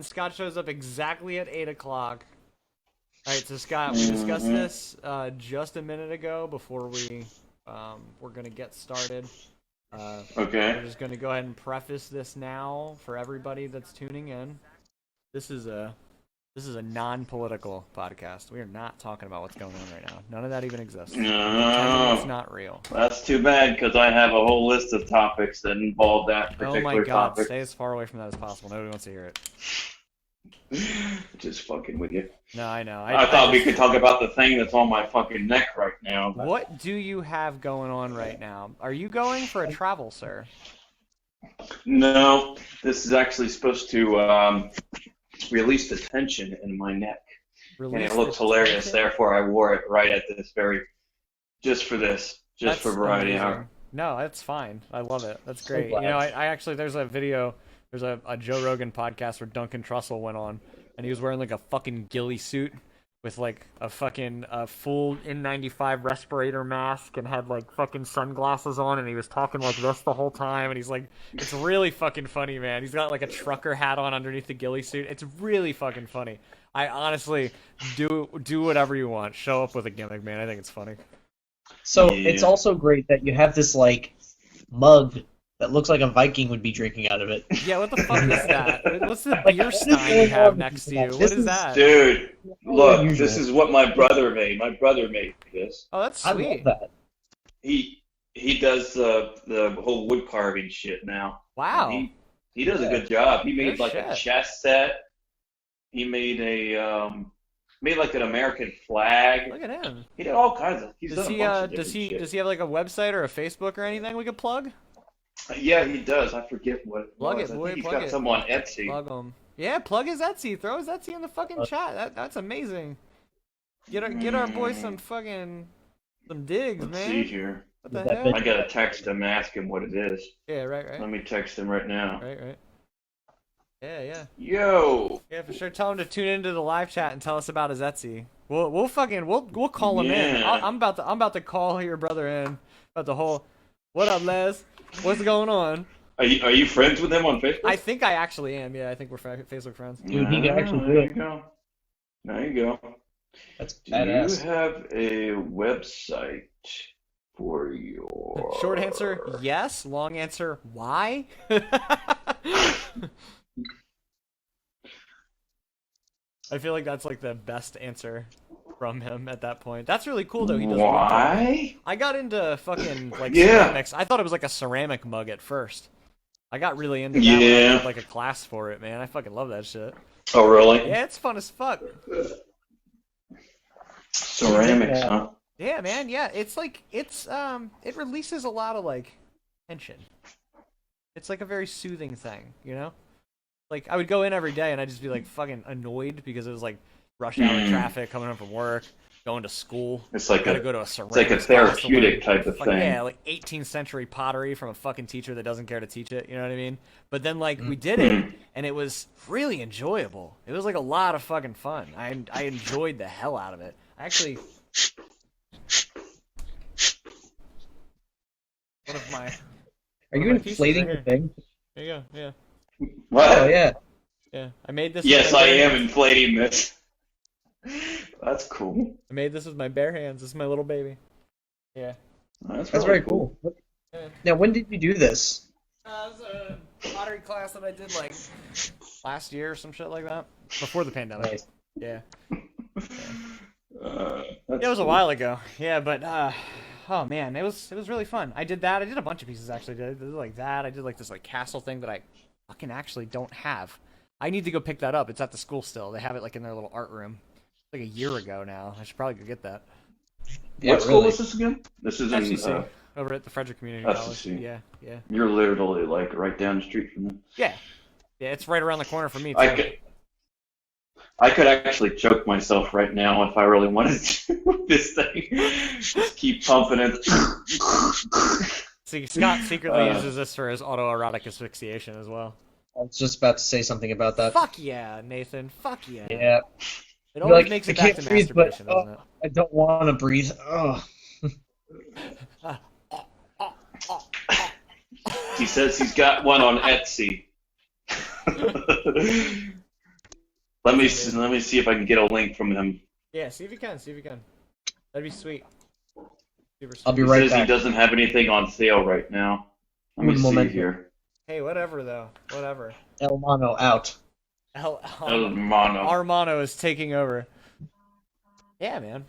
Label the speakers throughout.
Speaker 1: and Scott shows up exactly at 8 o'clock. All right, so Scott, we discussed this just a minute ago before we're gonna get started.
Speaker 2: Okay.
Speaker 1: We're just gonna go ahead and preface this now for everybody that's tuning in. This is a non-political podcast. We are not talking about what's going on right now. None of that even exists.
Speaker 2: No.
Speaker 1: It's not real.
Speaker 2: That's too bad, because I have a whole list of topics that involve that particular
Speaker 1: Oh my god,
Speaker 2: topic.
Speaker 1: stay as far away from that as possible. Nobody wants to hear it.
Speaker 2: Just fucking with you.
Speaker 1: No, I know.
Speaker 2: I thought we could talk about the thing that's on my fucking neck right now. But...
Speaker 1: What do you have going on right now? Are you going for a travel, sir?
Speaker 2: No, this is actually supposed to release the tension in my neck. And it looked hilarious, therefore I wore it right at this very... Just for this. Just for variety hour.
Speaker 1: No, that's fine. I love it. That's great. You know, I actually, there's a video... There's a Joe Rogan podcast where Duncan Trussell went on, and he was wearing like a fucking ghillie suit with like a fucking full N95 respirator mask and had like fucking sunglasses on, and he was talking like this the whole time, and he's like, it's really fucking funny, man. He's got like a trucker hat on underneath the ghillie suit. It's really fucking funny. I honestly do whatever you want. Show up with a gimmick, man. I think it's funny.
Speaker 3: So it's also great that you have this like mug that looks like a Viking would be drinking out of it.
Speaker 1: Yeah, what the fuck is that? What's the beer stein you have next to you? What is that?
Speaker 2: Dude, look, this is what my brother made. My brother made this.
Speaker 1: Oh, that's sweet.
Speaker 3: I love that.
Speaker 2: He does the whole wood carving shit now.
Speaker 1: Wow.
Speaker 2: He does a good job. He made like
Speaker 1: shit.
Speaker 2: a chess set. He made made like an American flag.
Speaker 1: Look at him.
Speaker 2: He did all kinds of. He's
Speaker 1: Does
Speaker 2: done
Speaker 1: he
Speaker 2: a bunch of
Speaker 1: does
Speaker 2: different
Speaker 1: he have like a website or a Facebook or anything we could plug?
Speaker 2: Yeah, he does. I forget what it
Speaker 1: Plug
Speaker 2: was.
Speaker 1: it,
Speaker 2: I
Speaker 1: boy,
Speaker 2: think he's
Speaker 1: plug
Speaker 2: got
Speaker 1: it.
Speaker 2: some on Etsy.
Speaker 1: Plug him. Yeah, plug his Etsy. Throw his Etsy in the fucking chat. That's amazing. Get our boy some digs,
Speaker 2: Let's
Speaker 1: man.
Speaker 2: see here.
Speaker 1: What the
Speaker 3: That
Speaker 1: hell?
Speaker 2: I gotta text him, ask him what it is.
Speaker 1: Yeah, right.
Speaker 2: Let me text him right now.
Speaker 1: Right. Yeah.
Speaker 2: Yo.
Speaker 1: Yeah, for sure. Tell him to tune into the live chat and tell us about his Etsy. We'll call him in.
Speaker 2: Yeah.
Speaker 1: I'm about to call your brother in about the whole. What up, Les? What's going on?
Speaker 2: Are you friends with him on Facebook?
Speaker 1: I think I actually am. Yeah, I think we're Facebook friends.
Speaker 3: Dude, he can actually do
Speaker 2: There you
Speaker 3: it.
Speaker 2: go. There you go.
Speaker 3: That's
Speaker 2: Do
Speaker 3: badass.
Speaker 2: you have a website for your...
Speaker 1: Short answer, yes. Long answer, why? I feel like that's like the best answer from him at that point. That's really cool though. He does.
Speaker 2: Why?
Speaker 1: I got into fucking like
Speaker 2: Yeah.
Speaker 1: ceramics. I thought it was like a ceramic mug at first. I got really into that when I
Speaker 2: Yeah.
Speaker 1: did like a class for it, man. I fucking love that shit.
Speaker 2: Oh, really?
Speaker 1: Yeah, it's fun as fuck.
Speaker 2: Ceramics, huh?
Speaker 1: Yeah, man. Yeah, it's like it releases a lot of like tension. It's like a very soothing thing, you know? Like I would go in every day and I'd just be like fucking annoyed because it was like rush hour traffic coming home from work, going to school.
Speaker 2: It's like
Speaker 1: Gotta
Speaker 2: a
Speaker 1: go to a
Speaker 2: it's like a
Speaker 1: ceramics class to learn
Speaker 2: therapeutic type of
Speaker 1: fucking-
Speaker 2: thing.
Speaker 1: Yeah, like 18th century pottery from a fucking teacher that doesn't care to teach it. You know what I mean? But then like we did it and it was really enjoyable. It was like a lot of fucking fun. I enjoyed the hell out of it. I actually. One of my.
Speaker 3: Are you
Speaker 1: my pieces
Speaker 3: inflating
Speaker 1: right
Speaker 3: the thing?
Speaker 1: There you go. Yeah.
Speaker 2: What?
Speaker 3: Oh yeah.
Speaker 1: Yeah. I made this.
Speaker 2: Yes,
Speaker 1: with my
Speaker 2: I
Speaker 1: bare
Speaker 2: am
Speaker 1: hands.
Speaker 2: inflating this. That's cool.
Speaker 1: I made this with my bare hands. This is my little baby. Yeah.
Speaker 3: That's
Speaker 2: really
Speaker 3: very cool.
Speaker 1: Yeah.
Speaker 3: Now, when did you do this?
Speaker 1: It was a pottery class that I did like last year or some shit like that. Before the pandemic.
Speaker 3: Nice.
Speaker 1: Yeah.
Speaker 2: That's
Speaker 1: Yeah, it was a
Speaker 2: cool.
Speaker 1: while ago. Yeah, but oh man, it was really fun. I did that. I did a bunch of pieces actually. I did like that. I did like this like castle thing that I fucking actually don't have. I need to go pick that up. It's at the school still. They have it like in their little art room. It's like a year ago now. I should probably go get that.
Speaker 3: Yeah,
Speaker 2: What school
Speaker 3: really.
Speaker 2: is this again? This is in.
Speaker 1: FCC, over at the Frederick Community College.
Speaker 2: FCC.
Speaker 1: Yeah.
Speaker 2: You're literally like right down the street from them.
Speaker 1: Yeah, it's right around the corner from me too.
Speaker 2: I could actually choke myself right now if I really wanted to with this thing. Just keep pumping it.
Speaker 1: See, Scott secretly
Speaker 2: Uh,
Speaker 1: uses this for his autoerotic asphyxiation as well.
Speaker 3: I was just about to say something about that.
Speaker 1: Fuck yeah, Nathan. Fuck yeah.
Speaker 3: Yeah.
Speaker 1: It
Speaker 3: You're
Speaker 1: always
Speaker 3: like,
Speaker 1: makes
Speaker 3: I
Speaker 1: it back to
Speaker 3: can't breathe, but
Speaker 1: masturbation, doesn't it?
Speaker 3: I don't want to breathe. Oh.
Speaker 2: He says he's got one on Etsy. Let me see if I can get a link from him.
Speaker 1: Yeah, see if you can. That'd be sweet.
Speaker 3: I'll be right back.
Speaker 2: He says he doesn't have anything on sale right now. Let me see here.
Speaker 1: Hey, whatever though. Whatever.
Speaker 3: El Mono out.
Speaker 2: El Mono.
Speaker 1: Armano is taking over. Yeah, man.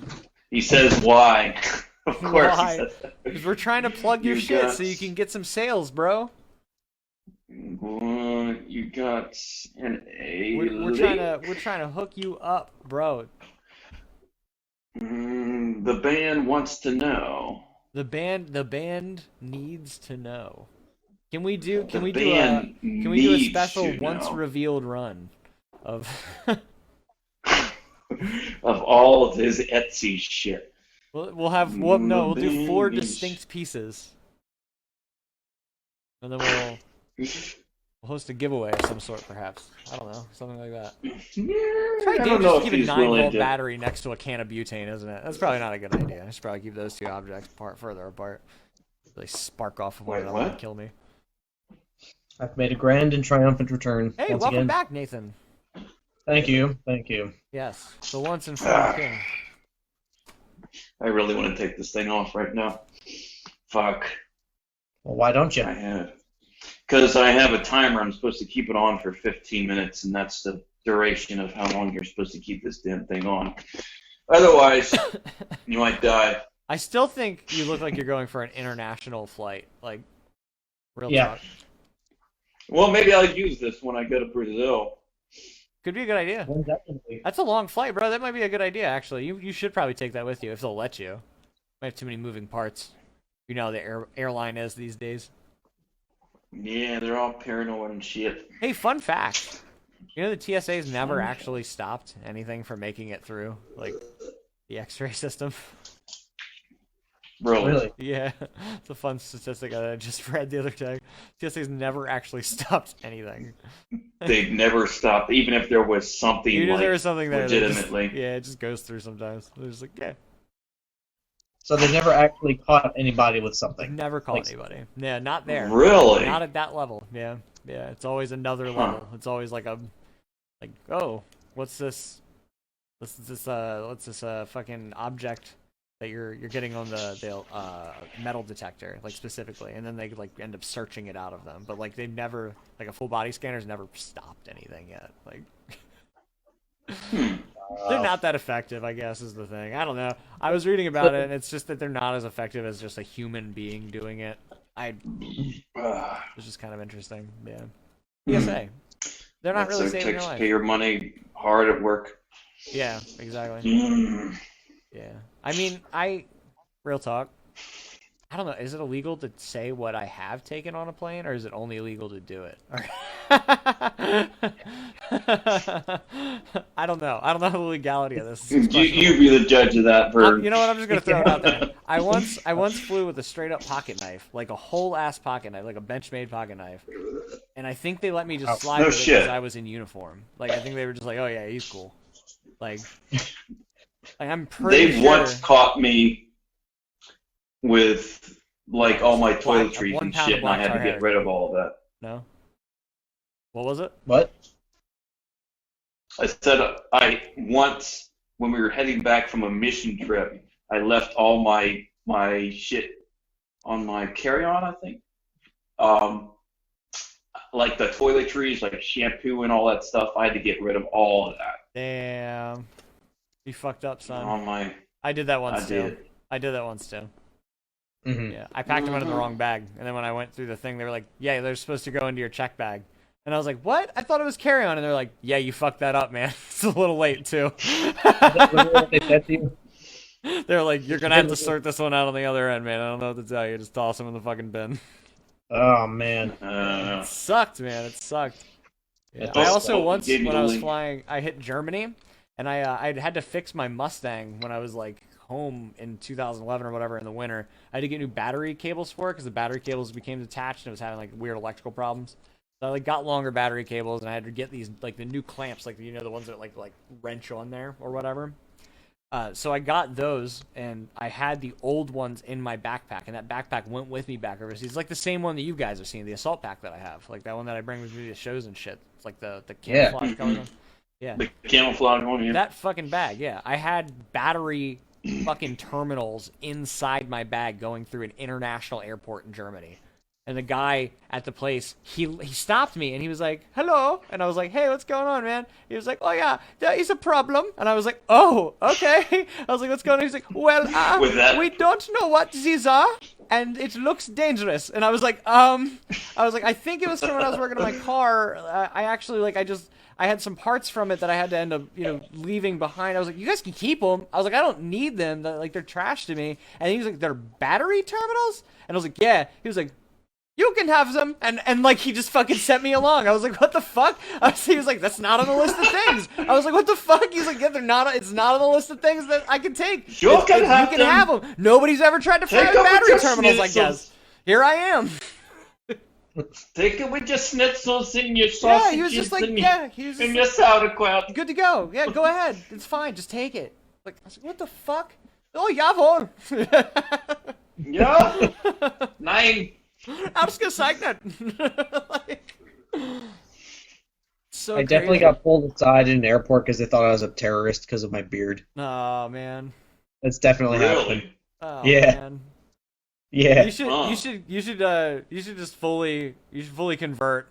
Speaker 2: He says why. Of course.
Speaker 1: Why? Because we're trying to plug your shit so you can get some sales, bro.
Speaker 2: You got an A.
Speaker 1: We're trying to hook you up, bro.
Speaker 2: The band wants to know.
Speaker 1: The band needs to know. Can we do a special once revealed run of
Speaker 2: of all of his Etsy shit?
Speaker 1: We'll do 4 distinct pieces. And then we'll host a giveaway of some sort, perhaps. I don't know, something like that.
Speaker 2: Yeah,
Speaker 1: I don't know if keep a 9-volt battery next to a can of butane, isn't it? That's probably not a good idea. I should probably keep those two objects further apart. They spark off of one another and kill me.
Speaker 3: I've made a grand and triumphant return.
Speaker 1: Hey, welcome back, Nathan.
Speaker 3: Thank you.
Speaker 1: Yes, the once and former king.
Speaker 2: I really want to take this thing off right now. Fuck.
Speaker 3: Well, why don't you?
Speaker 2: Because I have a timer. I'm supposed to keep it on for 15 minutes, and that's the duration of how long you're supposed to keep this damn thing on. Otherwise, you might die.
Speaker 1: I still think you look like you're going for an international flight. Like, real talk.
Speaker 2: Well, maybe I'll use this when I go to Brazil.
Speaker 1: Could be a good idea. That's a long flight, bro. That might be a good idea, actually. You should probably take that with you if they'll let you. Might have too many moving parts. You know how the airline is these days.
Speaker 2: Yeah, they're all paranoid and shit.
Speaker 1: Hey, fun fact. You know the TSA's never actually stopped anything from making it through, like, the X-ray system?
Speaker 2: Really?
Speaker 1: Yeah. It's a fun statistic I just read the other day. TSA's never actually stopped anything.
Speaker 2: They've never stopped, even if there was something,
Speaker 1: even if there was something there,
Speaker 2: legitimately.
Speaker 1: It just goes through sometimes. They're just like, yeah.
Speaker 3: So they never actually caught anybody with something?
Speaker 1: Never caught anybody. Yeah, not there.
Speaker 2: Really?
Speaker 1: Not at that level. Yeah. Yeah, it's always another level. It's always like oh, what's this fucking object that you're getting on the metal detector, like, specifically, and then they like end up searching it out of them. But like they've never, like, a full body scanner's never stopped anything yet. Like they're not that effective, I guess, is the thing. I don't know. I was reading about it, and it's just that they're not as effective as just a human being doing it. It's just kind of interesting. Yeah. PSA. They're not really saving your life.
Speaker 2: Pay your money hard at work.
Speaker 1: Yeah, exactly. Yeah. I mean, real talk, I don't know, is it illegal to say what I have taken on a plane, or is it only illegal to do it? I don't know. I don't know the legality of this.
Speaker 2: You be the judge of that, Bird.
Speaker 1: You know what? I'm just going to throw it out there. I once flew with a straight-up pocket knife, like a whole-ass pocket knife, like a Benchmade pocket knife. And I think they let me just slide with it because I was in uniform. Like, I think they were just like, oh, yeah, he's cool. Like I'm pretty sure.
Speaker 2: Once caught me with, like, all my toiletries and shit, and I had to get rid of all of that.
Speaker 1: No? What was it?
Speaker 3: What?
Speaker 2: I said once, when we were heading back from a mission trip, I left all my shit on my carry-on, I think. Like the toiletries, like shampoo and all that stuff, I had to get rid of all of that.
Speaker 1: Damn. You fucked up, son.
Speaker 2: I
Speaker 1: did that once too.
Speaker 3: Mm-hmm.
Speaker 1: Yeah, I packed them in the wrong bag, and then when I went through the thing, they were like, "Yeah, they're supposed to go into your check bag," and I was like, "What? I thought it was carry-on," and they're like, "Yeah, you fucked that up, man. It's a little late too." They're like, "You're gonna have to sort this one out on the other end, man. I don't know what to tell you. Just toss them in the fucking bin."
Speaker 3: Oh man,
Speaker 1: it sucked, man. It sucked. Yeah. I also once, when I was flying, I hit Germany, and I had to fix my Mustang when I was like home in 2011 or whatever in the winter. I had to get new battery cables for it because the battery cables became detached and it was having like weird electrical problems. So I like got longer battery cables, and I had to get these like the new clamps, like, you know, the ones that like wrench on there or whatever. So I got those, and I had the old ones in my backpack, and that backpack went with me back overseas. It's like the same one that you guys have seen, the assault pack that I have, like that one that I bring with me to shows and shit. It's like the camouflage color one. Yeah.
Speaker 2: The camouflage one, yeah.
Speaker 1: That fucking bag, yeah. I had battery fucking terminals inside my bag going through an international airport in Germany. And the guy at the place, he stopped me and he was like, hello. And I was like, hey, what's going on, man? He was like, oh, yeah, there is a problem. And I was like, oh, okay. I was like, what's going on? He's like, well, we don't know what these are. And it looks dangerous. And I was like, I think it was from when I was working on my car. I actually, I had some parts from it that I had to end up, leaving behind. I was like, you guys can keep them. I was like, I don't need them. They're trash to me. And he was like, they're battery terminals? And I was like, yeah. He was like, you can have them, and he just fucking sent me along. I was like, what the fuck? He was like, that's not on the list of things. I was like, what the fuck? He's like, yeah, it's not on the list of things that I can take.
Speaker 2: You can have them.
Speaker 1: Nobody's ever tried to fire battery terminals, I guess. Here I am.
Speaker 2: Take it with your schnitzels and your sausages.
Speaker 1: Yeah, he was just like,
Speaker 2: and your sauerkraut.
Speaker 1: Good to go. Yeah, go ahead. It's fine. Just take it. Like, I was like, what the fuck? Oh, jawohl.
Speaker 2: Ja. Nein.
Speaker 1: Ausgezeichnet. So
Speaker 3: I definitely got pulled aside in an airport because they thought I was a terrorist because of my beard.
Speaker 1: Oh man,
Speaker 3: that's definitely happened.
Speaker 1: Oh,
Speaker 3: yeah,
Speaker 1: man.
Speaker 3: Yeah.
Speaker 1: You should just fully convert,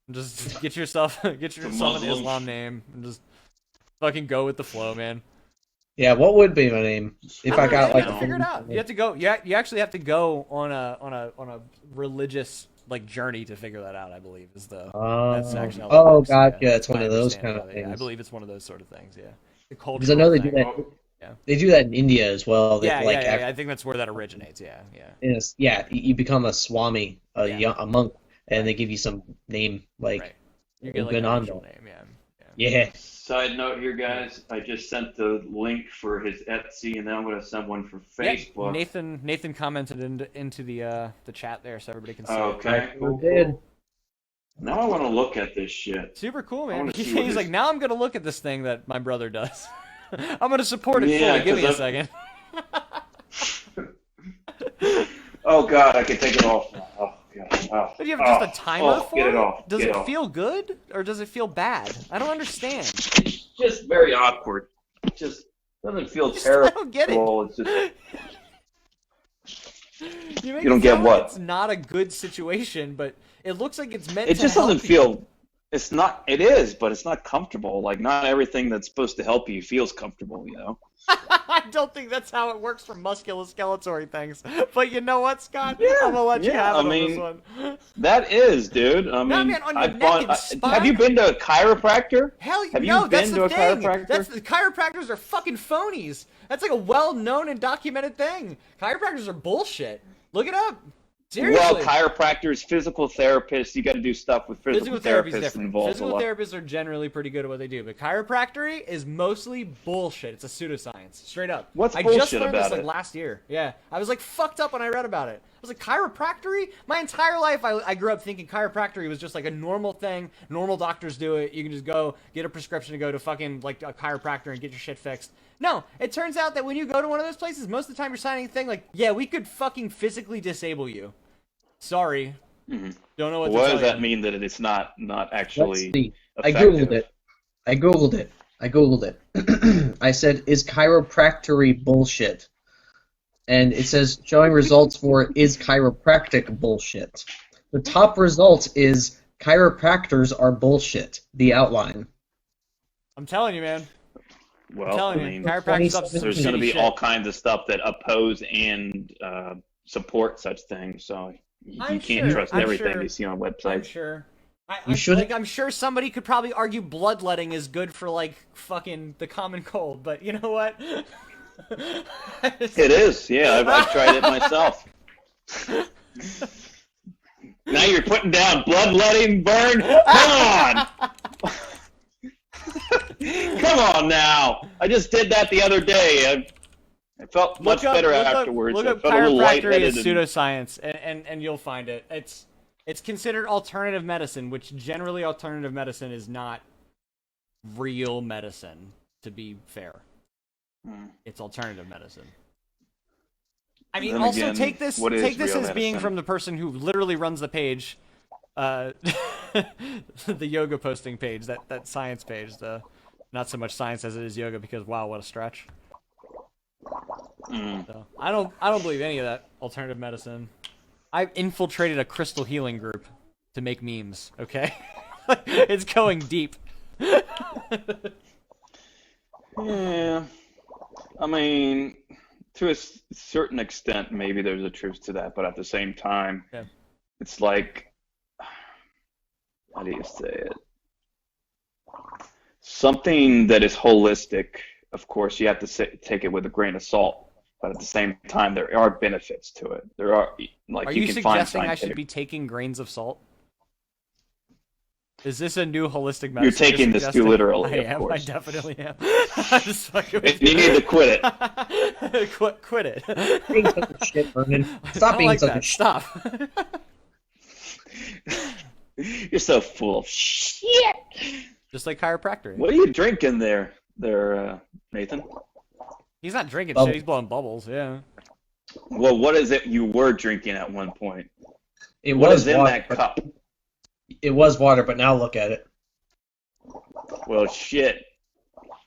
Speaker 1: and just get yourself an Islam name and just fucking go with the flow, man.
Speaker 3: Yeah, what would be my name if I got
Speaker 1: figure it out. You have to go. You actually have to go on a religious journey to figure that out. I believe is the. That's actually how it works.
Speaker 3: Gotcha. Yeah. It's one of those kind of things.
Speaker 1: I believe it's one of those sort of things. Yeah.
Speaker 3: Because I know they do that. Yeah. They do that in India as well.
Speaker 1: I think that's where that originates. Yeah.
Speaker 3: Yeah. You become a swami, a monk, and they give you some name like.
Speaker 1: You get an actual name.
Speaker 3: Yeah.
Speaker 2: Side note here, guys. I just sent the link for his Etsy, and then I'm going to send one for Facebook.
Speaker 1: Yeah, Nathan commented into the chat there, so everybody can see
Speaker 2: it.
Speaker 3: Cool.
Speaker 2: Now I want to look at this shit.
Speaker 1: Super cool, man. He's like, now I'm going to look at this thing that my brother does. I'm going to support it fully. Give me a second.
Speaker 2: Oh, God, I can take it off now. Oh. Oh,
Speaker 1: but you have just a timer for
Speaker 2: it? Off.
Speaker 1: Does it feel good or does it feel bad? I don't understand.
Speaker 2: It's just very awkward. It just doesn't feel terrible.
Speaker 1: I don't get it.
Speaker 2: It's just you don't get what?
Speaker 1: It's not a good situation, but it looks like it's meant.
Speaker 2: It just doesn't feel. It's not. It is, but it's not comfortable. Like not everything that's supposed to help you feels comfortable.
Speaker 1: I don't think that's how it works for musculoskeletal things. But you know what, Scott?
Speaker 2: Yeah,
Speaker 1: I'm gonna let you have it on this one.
Speaker 2: That is, dude. I mean,
Speaker 1: man, on your neck and spine.
Speaker 2: Have you been to a chiropractor?
Speaker 1: Hell,
Speaker 2: have
Speaker 1: no,
Speaker 2: you been to a chiropractor?
Speaker 1: The chiropractors are fucking phonies. That's like a well-known and documented thing. Chiropractors are bullshit. Look it up. Seriously.
Speaker 2: Well, chiropractors, physical therapists, you got to do stuff with physical therapists involved.
Speaker 1: Physical therapists are generally pretty good at what they do, but chiropractic is mostly bullshit. It's a pseudoscience, straight up.
Speaker 2: What's
Speaker 1: bullshit about it? I just learned this last year. Yeah, I was fucked up when I read about it. I was like, chiropractic? My entire life, I grew up thinking chiropractic was just a normal thing. Normal doctors do it. You can just go get a prescription to go to fucking a chiropractor and get your shit fixed. No, it turns out that when you go to one of those places, most of the time you're signing a thing yeah, we could fucking physically disable you. Sorry.
Speaker 2: Mm-hmm.
Speaker 1: Don't know what
Speaker 2: to does that mean that it's not actually effective?
Speaker 3: I googled it. I said, is chiropractic bullshit? And it says showing results for is chiropractic bullshit. The top result is chiropractors are bullshit. The outline.
Speaker 1: I'm telling you, man.
Speaker 2: Well, there's going to be all kinds of stuff that oppose and support such things, so you can't trust everything you see on websites.
Speaker 1: I'm sure. I'm sure somebody could probably argue bloodletting is good for fucking the common cold, but you know what?
Speaker 2: It is, yeah. I've tried it myself. Now you're putting down bloodletting, Burn. Come on. Come on now! I just did that the other day. I felt much better afterwards.
Speaker 1: Look up chiropractic as pseudoscience, and you'll find it. It's considered alternative medicine, which generally alternative medicine is not real medicine. To be fair, it's alternative medicine. I mean, also take this as being from the person who literally runs the page. the yoga posting page, that science page, the not so much science as it is yoga, because wow, what a stretch. So, I don't believe any of that alternative medicine. I infiltrated a crystal healing group to make memes. Okay, it's going deep.
Speaker 2: Yeah, I mean, to a certain extent, maybe there's a truth to that, but at the same time, it's like, how do you say it? Something that is holistic, of course, you have to take it with a grain of salt, but at the same time, there are benefits to it. There are, like,
Speaker 1: Are
Speaker 2: you
Speaker 1: you
Speaker 2: can find
Speaker 1: suggesting I
Speaker 2: scientific.
Speaker 1: should be taking grains of salt? Is this a new holistic medicine?
Speaker 2: You're taking this too literally, of
Speaker 1: I
Speaker 2: course.
Speaker 1: definitely am. I'm just fucking with
Speaker 2: You need to quit
Speaker 1: it. quit it.
Speaker 3: Being such a shit, Vernon.
Speaker 1: I
Speaker 3: Stop
Speaker 1: don't
Speaker 3: being
Speaker 1: like
Speaker 3: such
Speaker 1: that.
Speaker 3: a shit.
Speaker 1: Stop.
Speaker 2: You're so full of shit.
Speaker 1: Just like chiropractor.
Speaker 2: What are you drinking there, Nathan?
Speaker 1: He's not drinking
Speaker 3: Bubbles.
Speaker 1: shit. He's blowing bubbles. Yeah.
Speaker 2: Well, what is it you were drinking at one point?
Speaker 3: It
Speaker 2: What
Speaker 3: was
Speaker 2: is in
Speaker 3: water,
Speaker 2: that
Speaker 3: but-
Speaker 2: cup?
Speaker 3: It was water, but now look at it.
Speaker 2: Well, shit.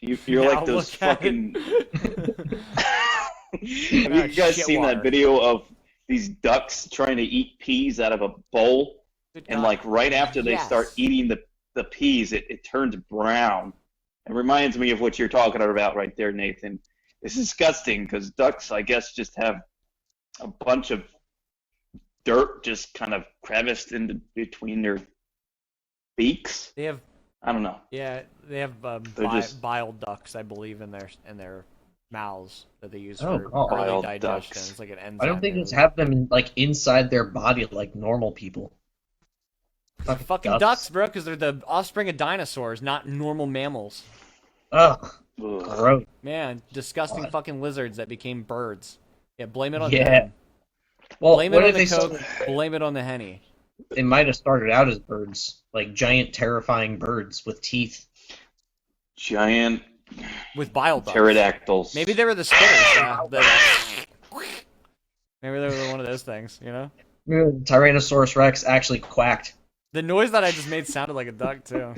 Speaker 2: You're
Speaker 1: Now
Speaker 2: like those
Speaker 1: look at
Speaker 2: fucking. Have
Speaker 1: Now
Speaker 2: you guys
Speaker 1: shit
Speaker 2: seen
Speaker 1: water.
Speaker 2: that video of these ducks trying to eat peas out of a bowl?
Speaker 1: Good
Speaker 2: And
Speaker 1: God.
Speaker 2: like right after they start
Speaker 1: Yes.
Speaker 2: eating the peas, it turns brown. It reminds me of what you're talking about right there, Nathan. It's disgusting because ducks, I guess, just have a bunch of dirt just kind of creviced in between their beaks.
Speaker 1: They have
Speaker 2: I don't know.
Speaker 1: they have
Speaker 2: They're just-
Speaker 1: bile ducts, I believe, in their mouths that they use
Speaker 3: Oh,
Speaker 1: for
Speaker 3: God.
Speaker 1: early
Speaker 2: Bile
Speaker 1: digestion.
Speaker 2: ducts.
Speaker 1: It's like an enzyme.
Speaker 3: I don't think
Speaker 1: they
Speaker 3: just
Speaker 1: release.
Speaker 3: have them like inside their body like normal people.
Speaker 1: Fucking ducks, bro, because they're the offspring of dinosaurs, not normal mammals.
Speaker 3: Ugh,
Speaker 2: Ugh.
Speaker 3: gross.
Speaker 1: Man, disgusting
Speaker 3: God.
Speaker 1: fucking lizards that became birds. Yeah, blame it on
Speaker 3: Yeah.
Speaker 1: them.
Speaker 3: Well,
Speaker 1: Blame
Speaker 3: what
Speaker 1: it on
Speaker 3: if
Speaker 1: the
Speaker 3: they
Speaker 1: Coke, blame it on the Henny.
Speaker 3: They might have started out as birds, like giant, terrifying birds with teeth.
Speaker 2: Giant
Speaker 1: With bile ducts.
Speaker 2: pterodactyls.
Speaker 1: Maybe they were the spitters. Maybe they were one of those things, you know?
Speaker 3: Tyrannosaurus Rex actually quacked.
Speaker 1: The noise that I just made sounded like a duck, too.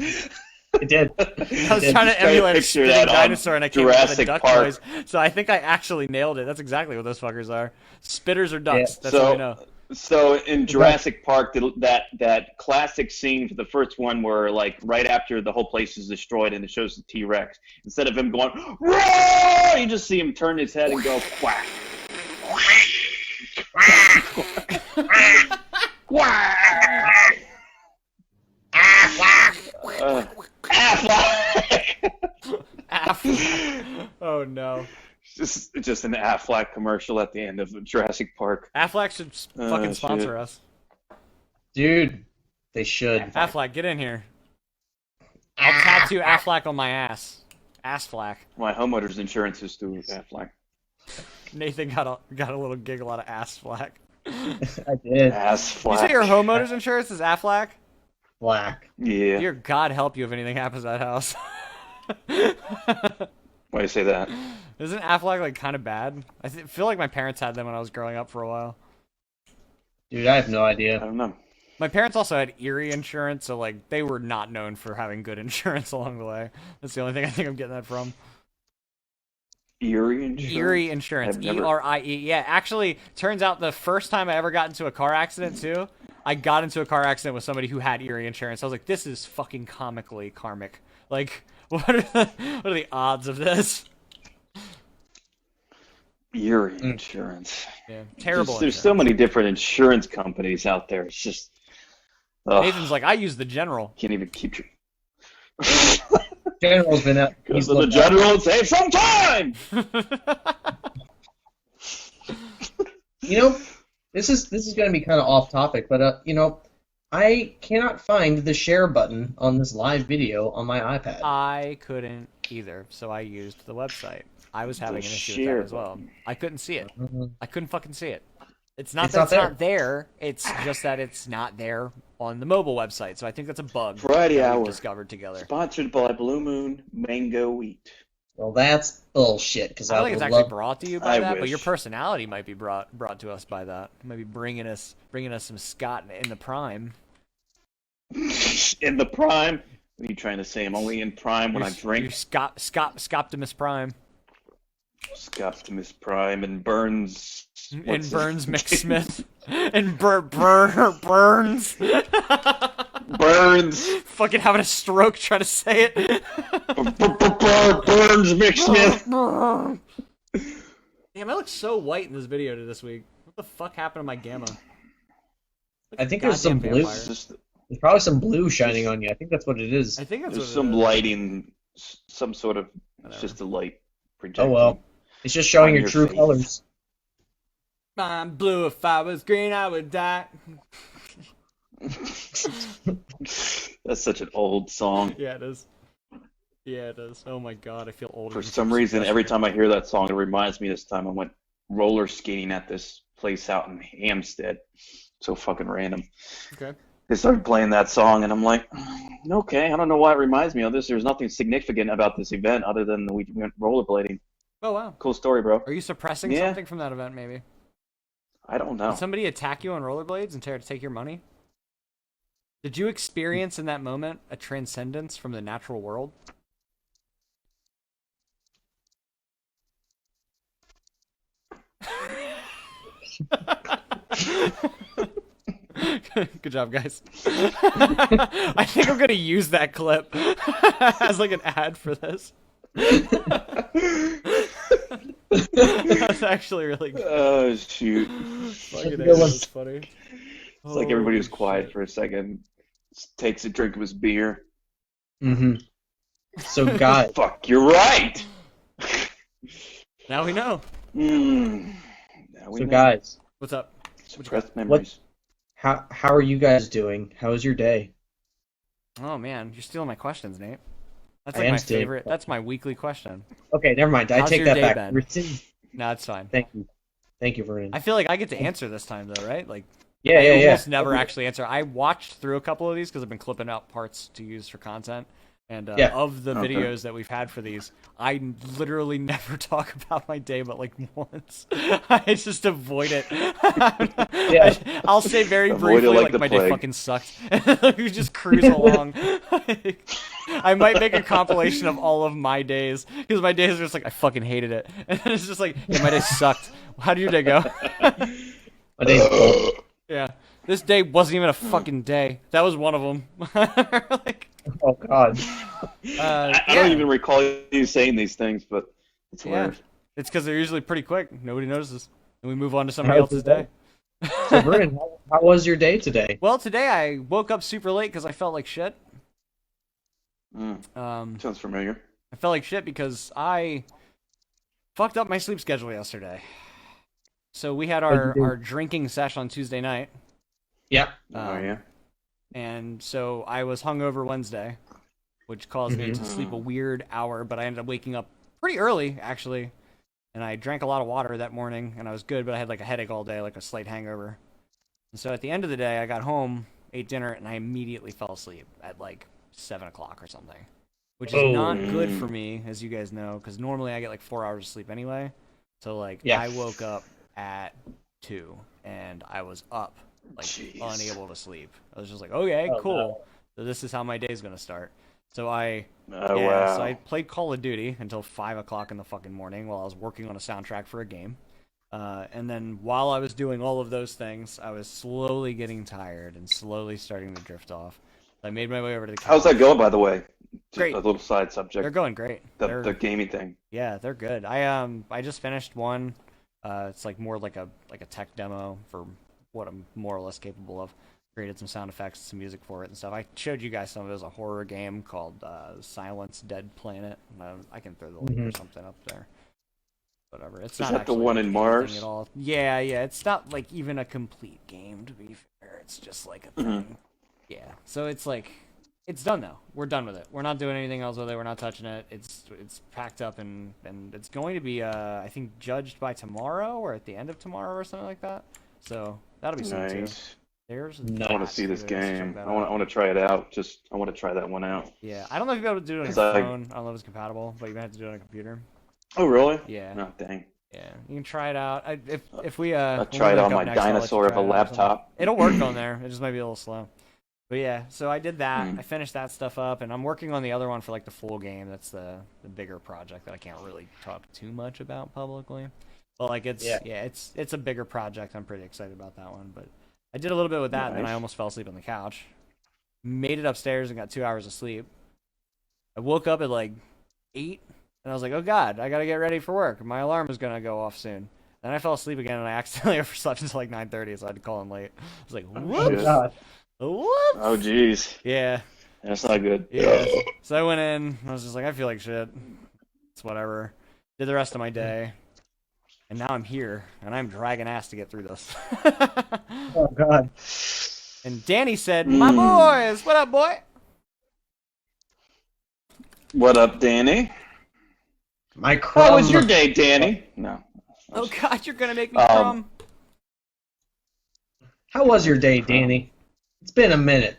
Speaker 3: It did.
Speaker 1: I was
Speaker 3: It did.
Speaker 1: trying to
Speaker 2: Try to
Speaker 1: emulate a
Speaker 2: picture
Speaker 1: spitting
Speaker 2: that on
Speaker 1: dinosaur and I came up with a
Speaker 2: Jurassic
Speaker 1: duck
Speaker 2: Park.
Speaker 1: noise. So I think I actually nailed it. That's exactly what those fuckers are. Spitters or ducks.
Speaker 3: Yeah.
Speaker 1: That's what I know.
Speaker 2: So in Jurassic Park, that classic scene for the first one where like right after the whole place is destroyed and it shows the T-Rex, instead of him going roar, you just see him turn his head and go quack. Quack. Affleck.
Speaker 1: Oh no.
Speaker 2: Just an Affleck commercial at the end of Jurassic Park.
Speaker 1: Affleck should fucking
Speaker 2: shit.
Speaker 1: sponsor us.
Speaker 3: Dude, they should.
Speaker 1: Affleck, get in here. I'll tattoo Affleck on my ass. Assflack.
Speaker 2: My homeowner's insurance is through Affleck.
Speaker 1: Nathan got a little giggle out of Assflack.
Speaker 3: I did.
Speaker 1: You say your homeowner's insurance is Affleck?
Speaker 3: Black.
Speaker 2: Yeah.
Speaker 1: Dear God help you if anything happens to that house.
Speaker 2: Why do you say that?
Speaker 1: Isn't Affleck like kind of bad? I feel like my parents had them when I was growing up for a while.
Speaker 3: Dude, I have no
Speaker 2: I
Speaker 3: idea.
Speaker 2: don't know.
Speaker 1: My parents also had Erie insurance, so like they were not known for having good insurance along the way. That's the only thing I think I'm getting that from.
Speaker 2: Erie insurance?
Speaker 1: Erie Insurance,
Speaker 2: I've never-
Speaker 1: E-R-I-E. Yeah, actually, turns out the first time I ever got into a car accident too, I got into a car accident with somebody who had Erie Insurance. I was like, this is fucking comically karmic. Like, what are the odds of this?
Speaker 2: Erie insurance.
Speaker 1: Yeah, terrible.
Speaker 2: There's so many different insurance companies out there. It's just. Ugh,
Speaker 1: Nathan's like, I use the General.
Speaker 2: can't even keep your.
Speaker 3: General's been out.
Speaker 2: Goes
Speaker 3: He's
Speaker 2: to the
Speaker 3: looked out.
Speaker 2: general and save some time.
Speaker 3: You know, this is going to be kind of off topic, but you know, I cannot find the share button on this live video on my iPad.
Speaker 1: I couldn't either, so I used the website. I was having an issue with
Speaker 2: share
Speaker 1: that as well. I couldn't see it.
Speaker 3: Mhm.
Speaker 1: I couldn't fucking see it. It's not
Speaker 3: It's
Speaker 1: that
Speaker 3: not
Speaker 1: it's
Speaker 3: there.
Speaker 1: not there. It's just that it's not there on the mobile website. So I think that's a bug
Speaker 2: Variety
Speaker 1: that we've
Speaker 2: Hour.
Speaker 1: discovered together.
Speaker 2: Sponsored by Blue Moon Mango Wheat.
Speaker 3: Well, that's bullshit. Because
Speaker 1: I
Speaker 3: I
Speaker 1: don't think it's
Speaker 3: would
Speaker 1: actually
Speaker 3: love.
Speaker 1: brought to you by
Speaker 2: I
Speaker 1: that, but
Speaker 2: wish.
Speaker 1: your personality might be brought to us by that. Maybe bringing us some Scott in the prime.
Speaker 2: In the prime? What are you trying to say? I'm only in prime when I drink?
Speaker 1: You're Scoptimus Prime.
Speaker 2: Scoptimus Prime and Burns.
Speaker 1: And Burns McSmith. And Burns.
Speaker 2: Burns.
Speaker 1: Fucking having a stroke trying to say it.
Speaker 2: Burns McSmith.
Speaker 1: Damn, I look so white in this video this week. What the fuck happened to my gamma?
Speaker 3: I think there's some blue. There's probably some blue shining on you. I think that's what it is.
Speaker 1: I think that's
Speaker 2: there's
Speaker 1: what
Speaker 2: some lighting, some sort of. It's just a light projecting.
Speaker 3: Oh well, it's just showing your true colors.
Speaker 1: I'm blue. If I was green, I would die.
Speaker 2: That's such an old song.
Speaker 1: Yeah, it is. Yeah, it is. Oh my god, I feel old.
Speaker 2: For some reason, every time I hear that song, it reminds me this time I went roller skating at this place out in Hampstead. So fucking random.
Speaker 1: Okay.
Speaker 2: They started playing that song, and I'm like, okay, I don't know why it reminds me of this. There's nothing significant about this event other than we went rollerblading.
Speaker 1: Oh, wow.
Speaker 2: Cool story, bro.
Speaker 1: Are you suppressing something from that event, maybe?
Speaker 2: I don't know.
Speaker 1: Did somebody attack you on rollerblades and take your money? Did you experience in that moment a transcendence from the natural world? Good job, guys. I think I'm gonna use that clip as like an ad for this. That's actually really good.
Speaker 2: Oh shoot!
Speaker 1: That's funny.
Speaker 2: It's like everybody was quiet for a second. Takes a drink of his beer.
Speaker 3: Mm-hmm. So, guys.
Speaker 2: Fuck, you're right.
Speaker 1: Now we know.
Speaker 3: Guys.
Speaker 1: What's up?
Speaker 2: Suppressed memories.
Speaker 3: How are you guys doing? How was your day?
Speaker 1: Oh man, you're stealing my questions, Nate. That's like my favorite. That's my weekly question.
Speaker 3: Okay, never mind. I take that back.
Speaker 1: No, it's fine.
Speaker 3: Thank you, Vernon.
Speaker 1: I feel like I get to answer this time though, right? Like,
Speaker 3: I
Speaker 1: almost never actually answer. I watched through a couple of these because I've been clipping out parts to use for content. And of the videos that we've had for these, I literally never talk about my day but like once. I just avoid it. I'll say very briefly like my day fucking sucked. We just cruise along. I might make a compilation of all of my days because my days are just like I fucking hated it. And it's just like my day sucked. How did your day go?
Speaker 3: My day's cool.
Speaker 1: Yeah. This day wasn't even a fucking day. That was one of them.
Speaker 3: Oh god.
Speaker 2: I don't even recall you saying these things, but it's hilarious.
Speaker 1: It's because they're usually pretty quick. Nobody notices. And we move on to somebody else's day.
Speaker 3: So, Vernon, how was your day today?
Speaker 1: Well, today I woke up super late because I felt like shit.
Speaker 2: Sounds familiar.
Speaker 1: I felt like shit because I fucked up my sleep schedule yesterday. So we had our drinking sesh on Tuesday night.
Speaker 3: Yeah.
Speaker 1: And so I was hungover Wednesday, which caused me to sleep a weird hour, but I ended up waking up pretty early, actually. And I drank a lot of water that morning, and I was good, but I had like a headache all day, like a slight hangover. And so at the end of the day, I got home, ate dinner, and I immediately fell asleep at like 7 o'clock or something. Which is not good for me, as you guys know, because normally I get like 4 hours of sleep anyway. So like I woke up at 2, and I was up. Like unable to sleep. I was just like, okay, cool. No. So this is how my day's gonna start. So so I played Call of Duty until 5 o'clock in the fucking morning while I was working on a soundtrack for a game. And then while I was doing all of those things, I was slowly getting tired and slowly starting to drift off. I made my way over to the couch.
Speaker 2: How's that going, by the way? Just
Speaker 1: great.
Speaker 2: A little side subject.
Speaker 1: They're going great.
Speaker 2: The gaming thing.
Speaker 1: Yeah, they're good. I just finished one. It's like more like a tech demo for what I'm more or less capable of. Created some sound effects, some music for it and stuff. I showed you guys some of it. It was a horror game called Silence Dead Planet. I can throw the link or something up there. Whatever. It's not
Speaker 2: the one in Mars?
Speaker 1: At all. Yeah. It's not like even a complete game, to be fair. It's just like a thing. Yeah. So it's like, it's done though. We're done with it. We're not doing anything else with it. We're not touching it. It's packed up and it's going to be I think judged by tomorrow or at the end of tomorrow or something like that. So that'll be something too.
Speaker 2: I want to see this game. I want to try it out. I want to try that one out.
Speaker 1: Yeah, I don't know if you'll be able to do it on your phone. I don't know if it's compatible, but you're gonna have to do it on a computer.
Speaker 2: Oh really?
Speaker 1: Yeah.
Speaker 2: Oh dang.
Speaker 1: Yeah, you can try it out. If we
Speaker 2: I'll try it on my dinosaur of a laptop.
Speaker 1: It'll work on there. It just might be a little slow. But yeah, so I did that. I finished that stuff up, and I'm working on the other one for like the full game. That's the bigger project that I can't really talk too much about publicly. But like it's a bigger project. I'm pretty excited about that one. But I did a little bit with that, and then I almost fell asleep on the couch. Made it upstairs and got 2 hours of sleep. I woke up at like 8, and I was like, oh god, I gotta get ready for work. My alarm is gonna go off soon. Then I fell asleep again, and I accidentally overslept until like 9:30, so I had to call in late. I was like, whoops. Whoops.
Speaker 2: Oh, jeez.
Speaker 1: Yeah.
Speaker 2: That's not good.
Speaker 1: Yeah. So I went in. I was just like, I feel like shit. It's whatever. Did the rest of my day. And now I'm here, and I'm dragging ass to get through this.
Speaker 3: Oh, God.
Speaker 1: And Danny said, my boys, what up, boy?
Speaker 2: What up, Danny?
Speaker 3: My crumb.
Speaker 2: How was your day, Danny? No.
Speaker 1: Oh, God, you're going to make me crumb.
Speaker 3: How was your day, Danny? It's been a minute.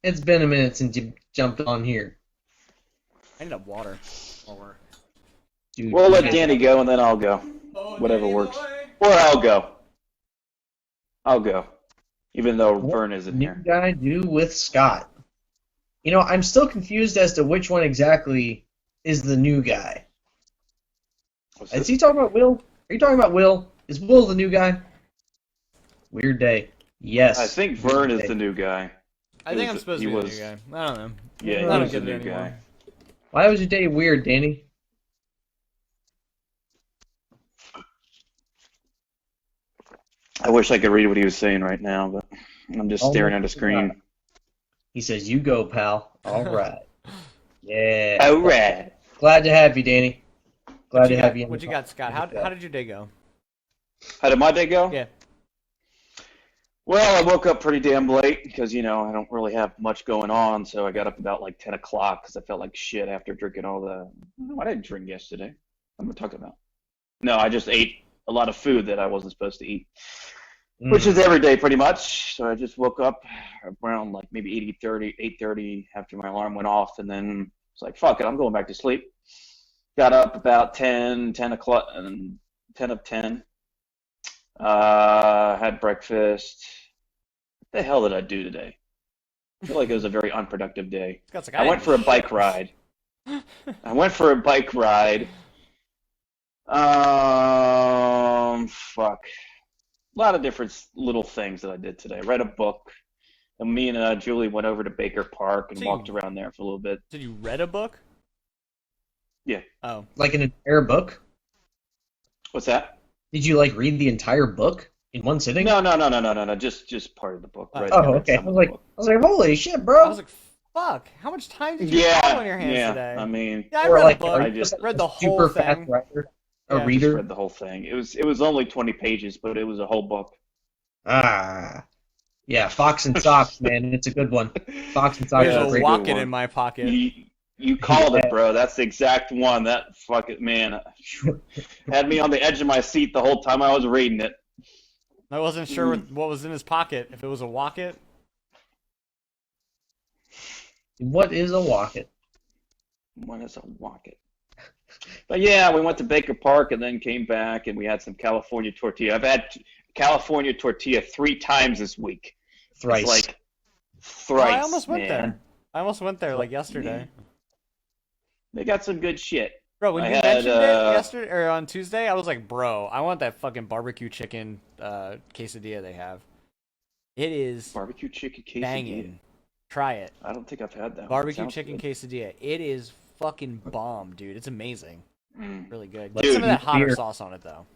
Speaker 3: It's been a minute since you jumped on here.
Speaker 1: I need a water.
Speaker 3: Dude,
Speaker 2: We'll let Danny go, and then I'll go. Whatever works. Or I'll go. I'll go. Even though Vern isn't
Speaker 3: new
Speaker 2: here.
Speaker 3: Guy do with Scott. You know, I'm still confused as to which one exactly is the new guy. Is he talking about Will? Are you talking about Will? Is Will the new guy? Weird day. Yes.
Speaker 2: I think Vern is the new guy.
Speaker 1: I think I'm supposed to be the new guy. I don't know.
Speaker 2: Yeah,
Speaker 1: I
Speaker 2: he
Speaker 1: don't
Speaker 2: was the
Speaker 1: get it
Speaker 2: new
Speaker 1: anymore.
Speaker 2: guy.
Speaker 3: Why was your day weird, Danny?
Speaker 2: I wish I could read what he was saying right now, but I'm just staring at a screen.
Speaker 3: He says, you go, pal. All right. Yeah.
Speaker 2: All right.
Speaker 3: Glad to have you, Danny. Glad to have you.
Speaker 1: What you got, Scott? How did your day go?
Speaker 2: How did my day go?
Speaker 1: Yeah.
Speaker 2: Well, I woke up pretty damn late because, you know, I don't really have much going on, so I got up about like 10 o'clock because I felt like shit after drinking all the... No, I didn't drink yesterday. What am I talking about? No, I just ate a lot of food that I wasn't supposed to eat, which is every day pretty much. So I just woke up around like maybe 8:30 after my alarm went off, and then it's like, fuck it, I'm going back to sleep. Got up about 10 o'clock, and 10 of 10. Had breakfast. What the hell did I do today? I feel like it was a very unproductive day. I went for a bike ride. Fuck. A lot of different little things that I did today. I read a book. And me and Julie went over to Baker Park and walked around there for a little bit.
Speaker 1: Did you read a book?
Speaker 2: Yeah.
Speaker 1: Oh.
Speaker 3: Like an entire book?
Speaker 2: What's that?
Speaker 3: Did you like read the entire book in one sitting?
Speaker 2: No. Just part of the book. Right.
Speaker 3: Oh, okay. I was like, holy shit, bro.
Speaker 1: I was like, fuck. How much time did you have in your hands today?
Speaker 2: I mean,
Speaker 1: I read
Speaker 3: like,
Speaker 1: a book.
Speaker 2: I just
Speaker 1: read the whole
Speaker 3: super
Speaker 1: thing.
Speaker 3: fast writer,
Speaker 1: Yeah.
Speaker 3: a reader.
Speaker 2: I read the whole thing. It was only 20 pages, but it was a whole book.
Speaker 3: Ah, yeah, Fox and Socks, man, it's a good one. Fox and Socks is a
Speaker 1: There's a
Speaker 3: great
Speaker 1: wallet
Speaker 3: one.
Speaker 1: in my pocket.
Speaker 2: You called it, bro. That's the exact one. That fucking man had me on the edge of my seat the whole time I was reading it.
Speaker 1: I wasn't sure what was in his pocket. If it was a wallet.
Speaker 3: What is a wallet?
Speaker 2: What is a wallet? But yeah, we went to Baker Park and then came back and we had some California tortilla. I've had California tortilla 3 times this week.
Speaker 3: Thrice.
Speaker 2: It's like thrice.
Speaker 1: I almost went
Speaker 2: man.
Speaker 1: there. I almost went there like yesterday.
Speaker 2: They got some good shit.
Speaker 1: Bro, when
Speaker 2: I
Speaker 1: you
Speaker 2: had,
Speaker 1: mentioned it yesterday or on Tuesday, I was like, bro, I want that fucking barbecue chicken quesadilla they have. It is
Speaker 2: Barbecue chicken quesadilla.
Speaker 1: banging. Try it.
Speaker 2: I don't think I've had that.
Speaker 1: Barbecue chicken quesadilla. It is fucking bomb, dude. It's amazing. Really good. Get
Speaker 2: Dude,
Speaker 1: some of that hotter
Speaker 3: beer.
Speaker 1: sauce on it though.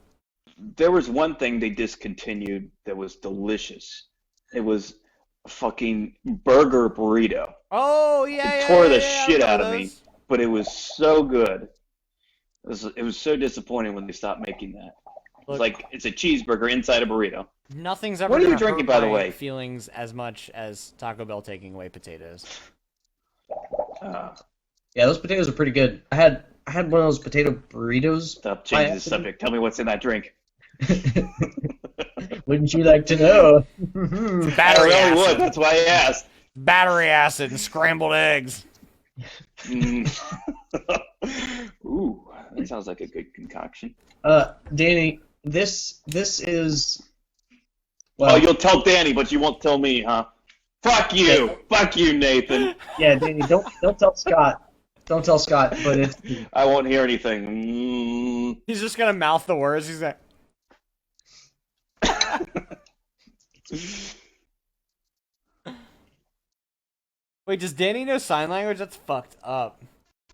Speaker 2: There was one thing they discontinued that was delicious. It was a fucking burger burrito.
Speaker 1: Oh yeah,
Speaker 2: It
Speaker 1: yeah.
Speaker 2: tore the
Speaker 1: yeah,
Speaker 2: shit
Speaker 1: I
Speaker 2: out
Speaker 1: remember
Speaker 2: of me,
Speaker 1: those.
Speaker 2: but it was so good. It was so disappointing when they stopped making that. It's
Speaker 1: Look,
Speaker 2: like it's a cheeseburger inside a burrito.
Speaker 1: nothing's ever
Speaker 2: What are you
Speaker 1: gonna
Speaker 2: drinking,
Speaker 1: hurt
Speaker 2: by the
Speaker 1: my
Speaker 2: way?
Speaker 1: feelings as much as Taco Bell taking away potatoes.
Speaker 3: Yeah, those potatoes are pretty good. I had one of those potato burritos.
Speaker 2: Stop changing the subject. Tell me what's in that drink.
Speaker 3: Wouldn't you like to know?
Speaker 2: I
Speaker 1: Battery
Speaker 2: really
Speaker 1: acid.
Speaker 2: would. That's why I asked.
Speaker 1: Battery acid and scrambled eggs.
Speaker 2: Mm. Ooh, that sounds like a good concoction.
Speaker 3: Danny, this is.
Speaker 2: Oh, you'll tell Danny, but you won't tell me, huh? Fuck you, Nathan.
Speaker 3: Yeah, Danny, don't tell Scott. Don't tell Scott, but it's.
Speaker 2: I won't hear anything.
Speaker 1: He's just gonna mouth the words. He's like. Wait, does Danny know sign language? That's fucked up.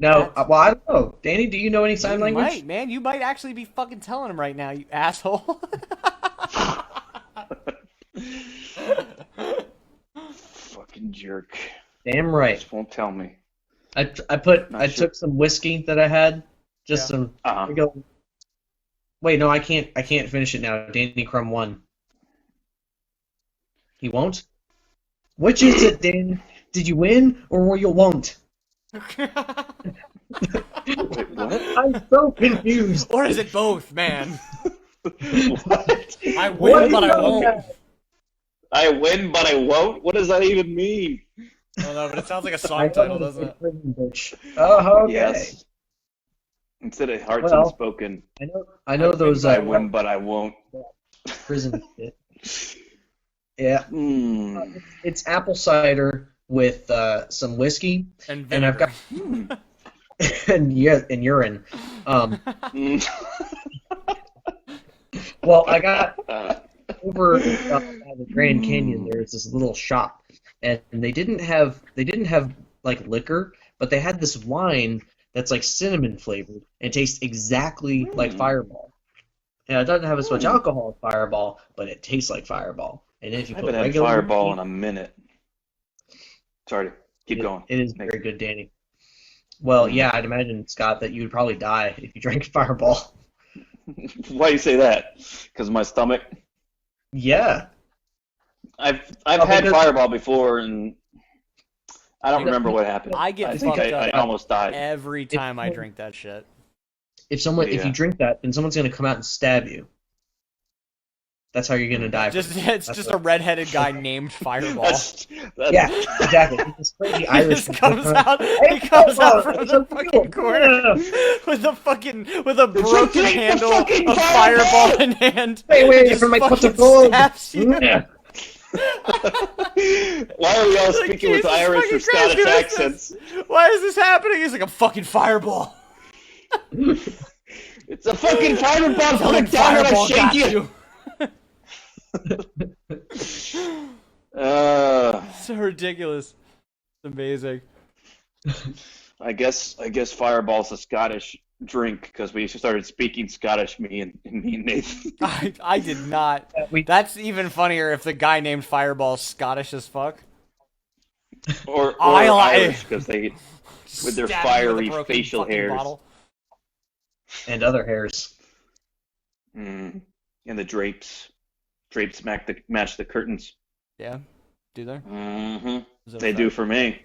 Speaker 3: No, well, I don't know. Danny, do you know any sign language?
Speaker 1: Might, man. You might actually be fucking telling him right now, you asshole.
Speaker 2: Fucking jerk.
Speaker 3: Damn right.
Speaker 2: Just won't tell me.
Speaker 3: I took some whiskey that I had, just some. Wait, no, I can't finish it now. Danny Crumb won. He won't. Which is it, Danny? Did you win or you won't?
Speaker 2: Wait, what?
Speaker 3: I'm so confused.
Speaker 1: Or is it both, man?
Speaker 2: What?
Speaker 1: I win, but I won't.
Speaker 2: I win, but I won't? What does that even mean?
Speaker 1: I don't know, but it sounds like a song title, doesn't it?
Speaker 3: Oh, okay.
Speaker 2: Yes. Instead of hearts
Speaker 3: Well,
Speaker 2: unspoken.
Speaker 3: I know those.
Speaker 2: I win, but I won't.
Speaker 3: Prison shit. Yeah.
Speaker 2: Mm.
Speaker 3: It's apple cider with some whiskey,
Speaker 1: And
Speaker 3: I've got and urine.
Speaker 2: Mm.
Speaker 3: Well, I got over at the Grand Canyon. There's this little shop, and they didn't have like liquor, but they had this wine that's like cinnamon flavored and tastes exactly like Fireball. And it doesn't have as much alcohol as Fireball, but it tastes like Fireball. And if you
Speaker 2: I
Speaker 3: put
Speaker 2: haven't had
Speaker 3: regular
Speaker 2: Fireball
Speaker 3: whiskey,
Speaker 2: in a minute. Sorry, keep going.
Speaker 3: It is very good, Danny. Well, yeah, I'd imagine, Scott, that you would probably die if you drank Fireball.
Speaker 2: Why do you say that? Because of my stomach?
Speaker 3: Yeah.
Speaker 2: I've had Fireball before, and I don't remember what happened.
Speaker 1: I get
Speaker 2: think
Speaker 1: fucked
Speaker 2: I
Speaker 1: up
Speaker 2: almost died.
Speaker 1: every time I drink that shit.
Speaker 3: If
Speaker 2: Yeah.
Speaker 3: you drink that, then someone's gonna come out and stab you. That's how you're gonna die.
Speaker 1: It's just a redheaded guy named Fireball.
Speaker 2: That's
Speaker 3: Yeah, exactly. This crazy
Speaker 1: He
Speaker 3: Irish
Speaker 1: just comes out. He comes out from the fucking corner with a broken handle of Fireball in hand.
Speaker 3: Wait
Speaker 1: Just
Speaker 3: for my
Speaker 1: fucking
Speaker 3: protocol.
Speaker 1: stabs you.
Speaker 3: Yeah.
Speaker 2: Why are we all
Speaker 1: Like,
Speaker 2: speaking with
Speaker 1: Jesus
Speaker 2: Irish
Speaker 1: fucking
Speaker 2: or Scottish
Speaker 1: Christ,
Speaker 2: accents?
Speaker 1: Why is this happening? He's like a fucking Fireball.
Speaker 2: It's a fucking Fireball.
Speaker 1: Tell
Speaker 2: Put
Speaker 1: him
Speaker 2: it down when I
Speaker 1: Fireball
Speaker 2: shake
Speaker 1: got
Speaker 2: you.
Speaker 1: So ridiculous. It's amazing.
Speaker 2: I guess Fireball's a Scottish drink because we started speaking Scottish, me and Nathan.
Speaker 1: I did not. That's even funnier if the guy named Fireball's Scottish as fuck.
Speaker 2: or
Speaker 1: I-
Speaker 2: Irish because they with their
Speaker 1: Stab you with a
Speaker 2: fiery
Speaker 1: broken
Speaker 2: facial
Speaker 1: fucking
Speaker 2: hairs.
Speaker 1: bottle.
Speaker 3: And other hairs.
Speaker 2: And the drapes match the curtains.
Speaker 1: Yeah, do they?
Speaker 2: Mm-hmm.
Speaker 1: Is that
Speaker 2: They
Speaker 1: a
Speaker 2: do
Speaker 1: fact?
Speaker 2: for me.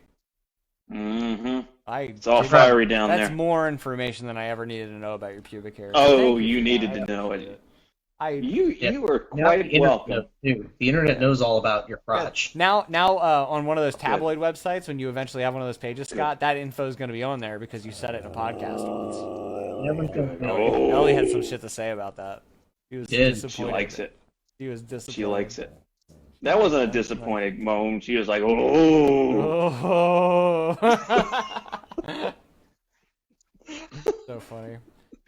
Speaker 2: Mm-hmm. It's all
Speaker 1: That's
Speaker 2: fiery down there.
Speaker 1: more information than I ever needed to know about your pubic hair.
Speaker 2: Oh,
Speaker 1: Thank
Speaker 2: you
Speaker 1: for
Speaker 2: needed
Speaker 1: that.
Speaker 2: to know it.
Speaker 1: You
Speaker 2: You are
Speaker 3: Now
Speaker 2: quite
Speaker 3: the internet
Speaker 2: welcome.
Speaker 3: knows, too. The internet knows all about your crotch.
Speaker 1: now on one of those tabloid websites, when you eventually have one of those pages, Scott, that info is going to be on there because you said it in a podcast once.
Speaker 2: Oh.
Speaker 1: Ellie had some shit to say about that. He was disappointed.
Speaker 2: She likes it.
Speaker 1: He was disappointed.
Speaker 2: She likes it. That wasn't a disappointed moan. She was like, oh.
Speaker 1: Oh. So funny.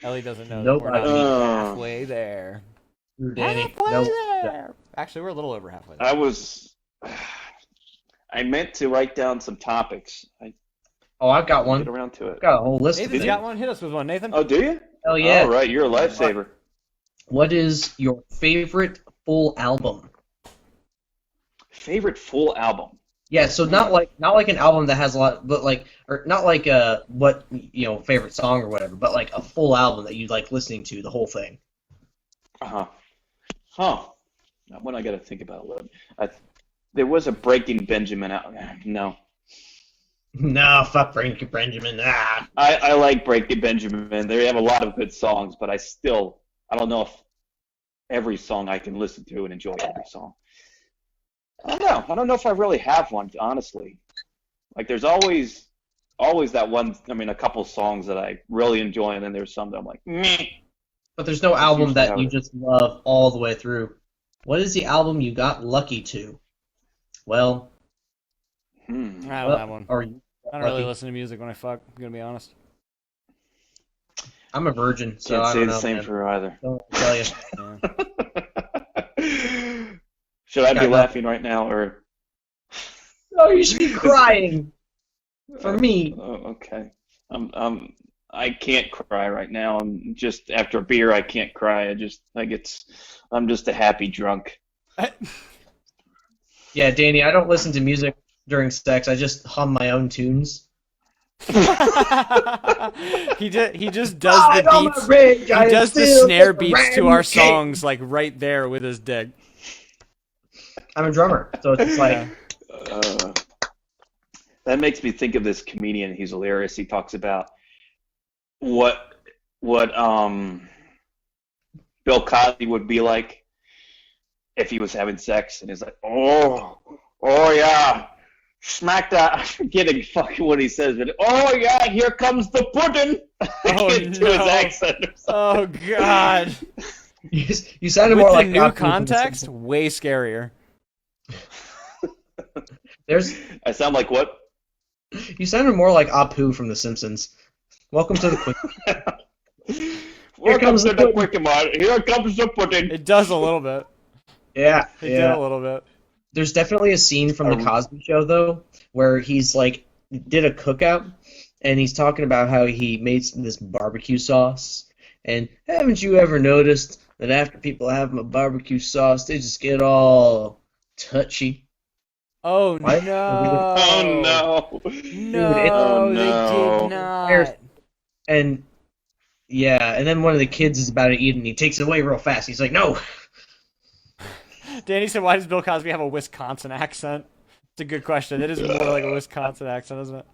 Speaker 1: Ellie doesn't know that
Speaker 3: Nope,
Speaker 1: we're not
Speaker 3: I-
Speaker 1: even halfway there.
Speaker 3: Danny,
Speaker 1: Halfway
Speaker 3: no.
Speaker 1: there. Actually, we're a little over halfway there.
Speaker 2: I meant to write down some topics. I
Speaker 3: Oh, I've got one.
Speaker 2: get around to it.
Speaker 3: I've got a whole list of
Speaker 1: Nathan's
Speaker 3: things.
Speaker 1: got one. Hit us with one, Nathan.
Speaker 2: Oh, do you?
Speaker 3: Hell yeah.
Speaker 2: All right, you're a lifesaver.
Speaker 3: What is your favorite full album?
Speaker 2: Favorite full album?
Speaker 3: Yeah, so not like an album that has a lot, but like, or not like what favorite song or whatever, but like a full album that you like listening to the whole thing.
Speaker 2: Huh. What I got to think about a little. There was a Breaking Benjamin out. No.
Speaker 3: No, fuck Frankie Benjamin. Ah.
Speaker 2: I like Breaking Benjamin. They have a lot of good songs, but I don't know if every song I can listen to and enjoy every song. I don't know. I don't know if I really have one, honestly. Like, there's always that one, a couple songs that I really enjoy, and then there's some that I'm like, meh.
Speaker 3: But there's no album
Speaker 2: usually
Speaker 3: that
Speaker 2: how
Speaker 3: you
Speaker 2: it
Speaker 3: just love all the way through. What is the album you got lucky to? Well,
Speaker 1: I don't have one.
Speaker 3: Are you
Speaker 1: I don't really
Speaker 3: lucky?
Speaker 1: listen to music when I fuck. I'm gonna be honest.
Speaker 3: I'm a virgin, so
Speaker 2: Can't
Speaker 3: I
Speaker 2: say
Speaker 3: don't
Speaker 2: the
Speaker 3: know.
Speaker 2: same
Speaker 3: Man.
Speaker 2: for her either.
Speaker 3: Don't tell you.
Speaker 1: Yeah.
Speaker 2: Should I be
Speaker 3: Got
Speaker 2: laughing right now, or?
Speaker 3: No, you should be crying. For me.
Speaker 2: Oh, okay. I can't cry right now. I'm just after a beer. I can't cry. I'm just a happy drunk.
Speaker 3: Yeah, Danny, I don't listen to music during sex. I just hum my own tunes.
Speaker 1: He just does the beats.
Speaker 3: Rage,
Speaker 1: He does the snare beats to our songs like right there with his dick.
Speaker 3: I'm a drummer, so it's like
Speaker 2: That makes me think of this comedian. He's hilarious. He talks about what Bill Cosby would be like if he was having sex, and he's like, oh yeah, smack that. I'm forgetting fucking what he says, but oh yeah, here comes the pudding.
Speaker 1: Oh,
Speaker 2: To his accent or something.
Speaker 1: Oh god.
Speaker 3: you sounded
Speaker 1: With
Speaker 3: more
Speaker 1: the
Speaker 3: like
Speaker 1: new
Speaker 3: Apu from The
Speaker 1: context,
Speaker 3: Simpsons.
Speaker 1: way scarier.
Speaker 2: I sound like what?
Speaker 3: You sounded more like Apu from The Simpsons. Welcome to the quick.
Speaker 2: Welcome
Speaker 3: comes
Speaker 2: to
Speaker 3: the
Speaker 2: the
Speaker 3: pudding.
Speaker 2: quick mart. Here comes the pudding.
Speaker 1: It does a little bit.
Speaker 3: Yeah,
Speaker 1: It did
Speaker 3: yeah.
Speaker 1: a little bit.
Speaker 3: There's definitely a scene from the Cosby Show though, where he's like did a cookout, and he's talking about how he made this barbecue sauce. And haven't you ever noticed that after people have a barbecue sauce, they just get all touchy?
Speaker 1: Oh
Speaker 3: What?
Speaker 1: no.
Speaker 2: Oh no.
Speaker 1: No,
Speaker 2: Oh,
Speaker 1: they
Speaker 2: no.
Speaker 1: did not.
Speaker 3: And yeah, and then one of the kids is about to eat, and he takes it away real fast. He's like, "No."
Speaker 1: Danny said, why does Bill Cosby have a Wisconsin accent? It's a good question. It is more like a Wisconsin accent, isn't it?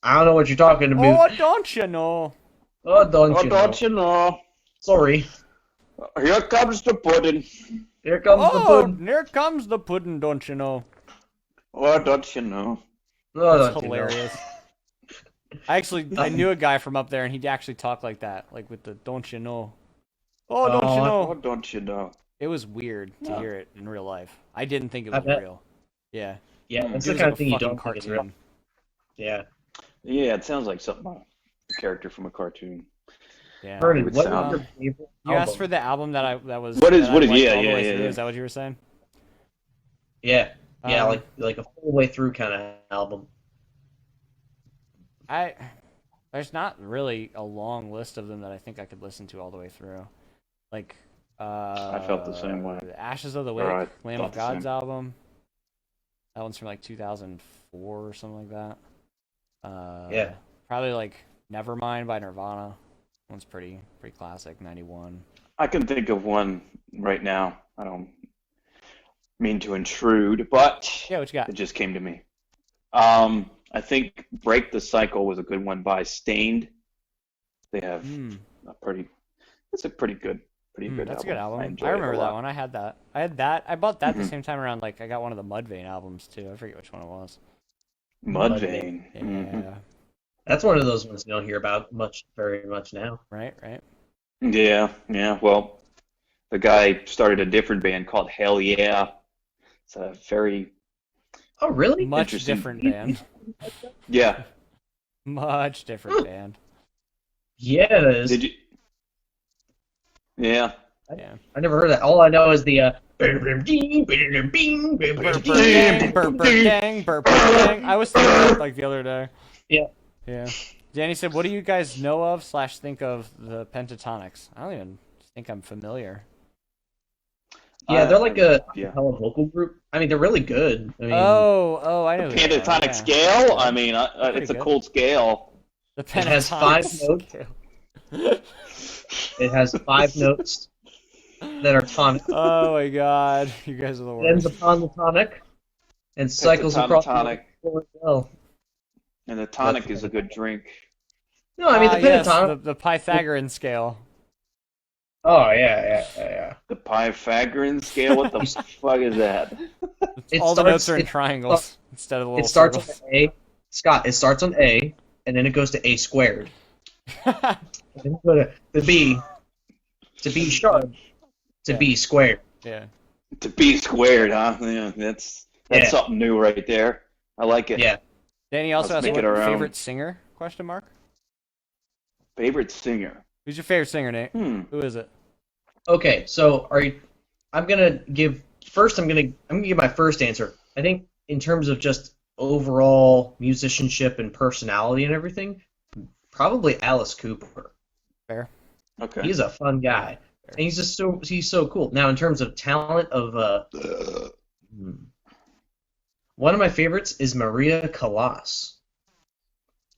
Speaker 3: I don't know what you're talking about.
Speaker 1: Oh, don't you know?
Speaker 3: Oh, don't
Speaker 2: Oh,
Speaker 3: you
Speaker 2: don't
Speaker 3: know?
Speaker 2: you know?
Speaker 3: Sorry.
Speaker 2: Here comes the pudding.
Speaker 3: Here comes the
Speaker 1: Oh,
Speaker 3: pudding.
Speaker 1: here comes the pudding, don't you know?
Speaker 2: Oh, don't you know?
Speaker 3: Oh,
Speaker 1: That's
Speaker 3: don't you know?
Speaker 1: hilarious. I knew a guy from up there, and he'd actually talk like that, like with the don't you know. Oh, don't you
Speaker 2: Oh,
Speaker 1: know?
Speaker 2: don't you know?
Speaker 1: It was weird to hear it in real life. I didn't think it
Speaker 3: I
Speaker 1: was
Speaker 3: bet.
Speaker 1: real. Yeah.
Speaker 3: Yeah, that's
Speaker 1: It
Speaker 3: the
Speaker 1: was
Speaker 3: kind
Speaker 1: like
Speaker 3: of thing
Speaker 1: a
Speaker 3: you
Speaker 1: fucking
Speaker 3: don't think is real.
Speaker 1: cartoon.
Speaker 3: Yeah.
Speaker 2: Yeah, it sounds like something a character from a cartoon.
Speaker 1: Yeah.
Speaker 3: Vernon,
Speaker 2: would
Speaker 3: what
Speaker 2: sound-
Speaker 3: was your favorite
Speaker 1: You asked
Speaker 3: album?
Speaker 1: for the album that was.
Speaker 2: What is-
Speaker 1: that I
Speaker 2: what is-
Speaker 1: liked
Speaker 2: yeah,
Speaker 1: all the
Speaker 2: yeah,
Speaker 1: way
Speaker 2: yeah,
Speaker 1: through.
Speaker 2: yeah.
Speaker 1: Is that what you were saying?
Speaker 3: Yeah. Yeah,
Speaker 1: Um,
Speaker 3: like a full way through kind of album.
Speaker 1: There's not really a long list of them that I think I could listen to all the way through. Like,
Speaker 2: I felt the same way.
Speaker 1: Ashes of the
Speaker 2: Or I
Speaker 1: Wake, Lamb
Speaker 2: thought
Speaker 1: of
Speaker 2: the
Speaker 1: God's
Speaker 2: same.
Speaker 1: album. That one's from like 2004 or something like that.
Speaker 3: Yeah.
Speaker 1: Probably like Nevermind by Nirvana. That one's pretty classic, 91.
Speaker 2: I can think of one right now. I don't mean to intrude, but
Speaker 1: Yeah, what you got?
Speaker 2: it just came to me. I think Break the Cycle was a good one by Stained. They have it's a pretty good
Speaker 1: That's a good album.
Speaker 2: enjoy
Speaker 1: I
Speaker 2: it a
Speaker 1: remember that
Speaker 2: lot.
Speaker 1: one. I had that. I bought that the
Speaker 2: Mhm.
Speaker 1: same time around. Like I got one of the Mudvayne albums too. I forget which one it was.
Speaker 2: Mudvayne.
Speaker 1: Yeah.
Speaker 2: Mhm.
Speaker 3: That's one of those ones you don't hear about very much now.
Speaker 1: Right.
Speaker 2: Yeah. Well, the guy started a different band called Hell Yeah. It's a very
Speaker 3: Oh, really?
Speaker 1: Much
Speaker 2: Interesting.
Speaker 1: different band.
Speaker 2: yeah.
Speaker 1: Much different band.
Speaker 3: Yeah, it is.
Speaker 2: Did you? Yeah.
Speaker 1: Yeah.
Speaker 3: I never heard that. All I know is the
Speaker 1: Burp, dang, burp, dang, burp, dang. I was thinking that like the other day.
Speaker 3: Yeah.
Speaker 1: Yeah. Danny said, "What do you guys know of / think of the Pentatonics?" I don't even think I'm familiar.
Speaker 3: Yeah, they're like a
Speaker 2: yeah.
Speaker 3: acapella vocal group. I mean, they're really good. I mean,
Speaker 1: Oh, I know. who they are,
Speaker 2: Pentatonic
Speaker 1: yeah.
Speaker 2: scale. I mean,
Speaker 1: Pretty
Speaker 2: it's a
Speaker 1: good.
Speaker 2: cool scale.
Speaker 1: The
Speaker 3: It has 5
Speaker 1: Pentatonic
Speaker 3: notes.
Speaker 1: scale.
Speaker 3: It has 5 notes that are tonic.
Speaker 1: Oh my god, you guys are the
Speaker 3: It ends
Speaker 1: worst.
Speaker 3: upon the tonic and cycles across
Speaker 2: Pentatonic.
Speaker 3: the well.
Speaker 2: And the tonic is a good drink.
Speaker 3: No, I mean the
Speaker 1: Yes,
Speaker 3: pentatonic.
Speaker 1: the Pythagorean scale.
Speaker 3: Oh yeah.
Speaker 2: The Pythagorean scale. What the fuck is that?
Speaker 3: It
Speaker 1: All the notes are in
Speaker 3: it-
Speaker 1: triangles instead of the little
Speaker 3: It starts
Speaker 1: circles.
Speaker 3: on A. Scott, it starts on A, and then it goes to A squared. And then you go to the B, to B sharp, to
Speaker 1: Yeah.
Speaker 3: B squared.
Speaker 1: Yeah.
Speaker 2: To B squared, huh? Yeah, that's
Speaker 3: Yeah.
Speaker 2: something new right there. I like it.
Speaker 3: Yeah.
Speaker 1: Danny also
Speaker 2: Let's
Speaker 1: has
Speaker 2: make
Speaker 1: what
Speaker 2: it our own.
Speaker 1: favorite singer? Question mark.
Speaker 2: Favorite singer?
Speaker 1: Who's your favorite singer, Nate?
Speaker 2: Hmm.
Speaker 1: Who is it?
Speaker 3: Okay, so I'm gonna give my first answer. I think in terms of just overall musicianship and personality and everything, probably Alice Cooper.
Speaker 1: Fair.
Speaker 2: Okay.
Speaker 3: He's a fun guy, and he's so cool. Now, in terms of talent one of my favorites is Maria Callas.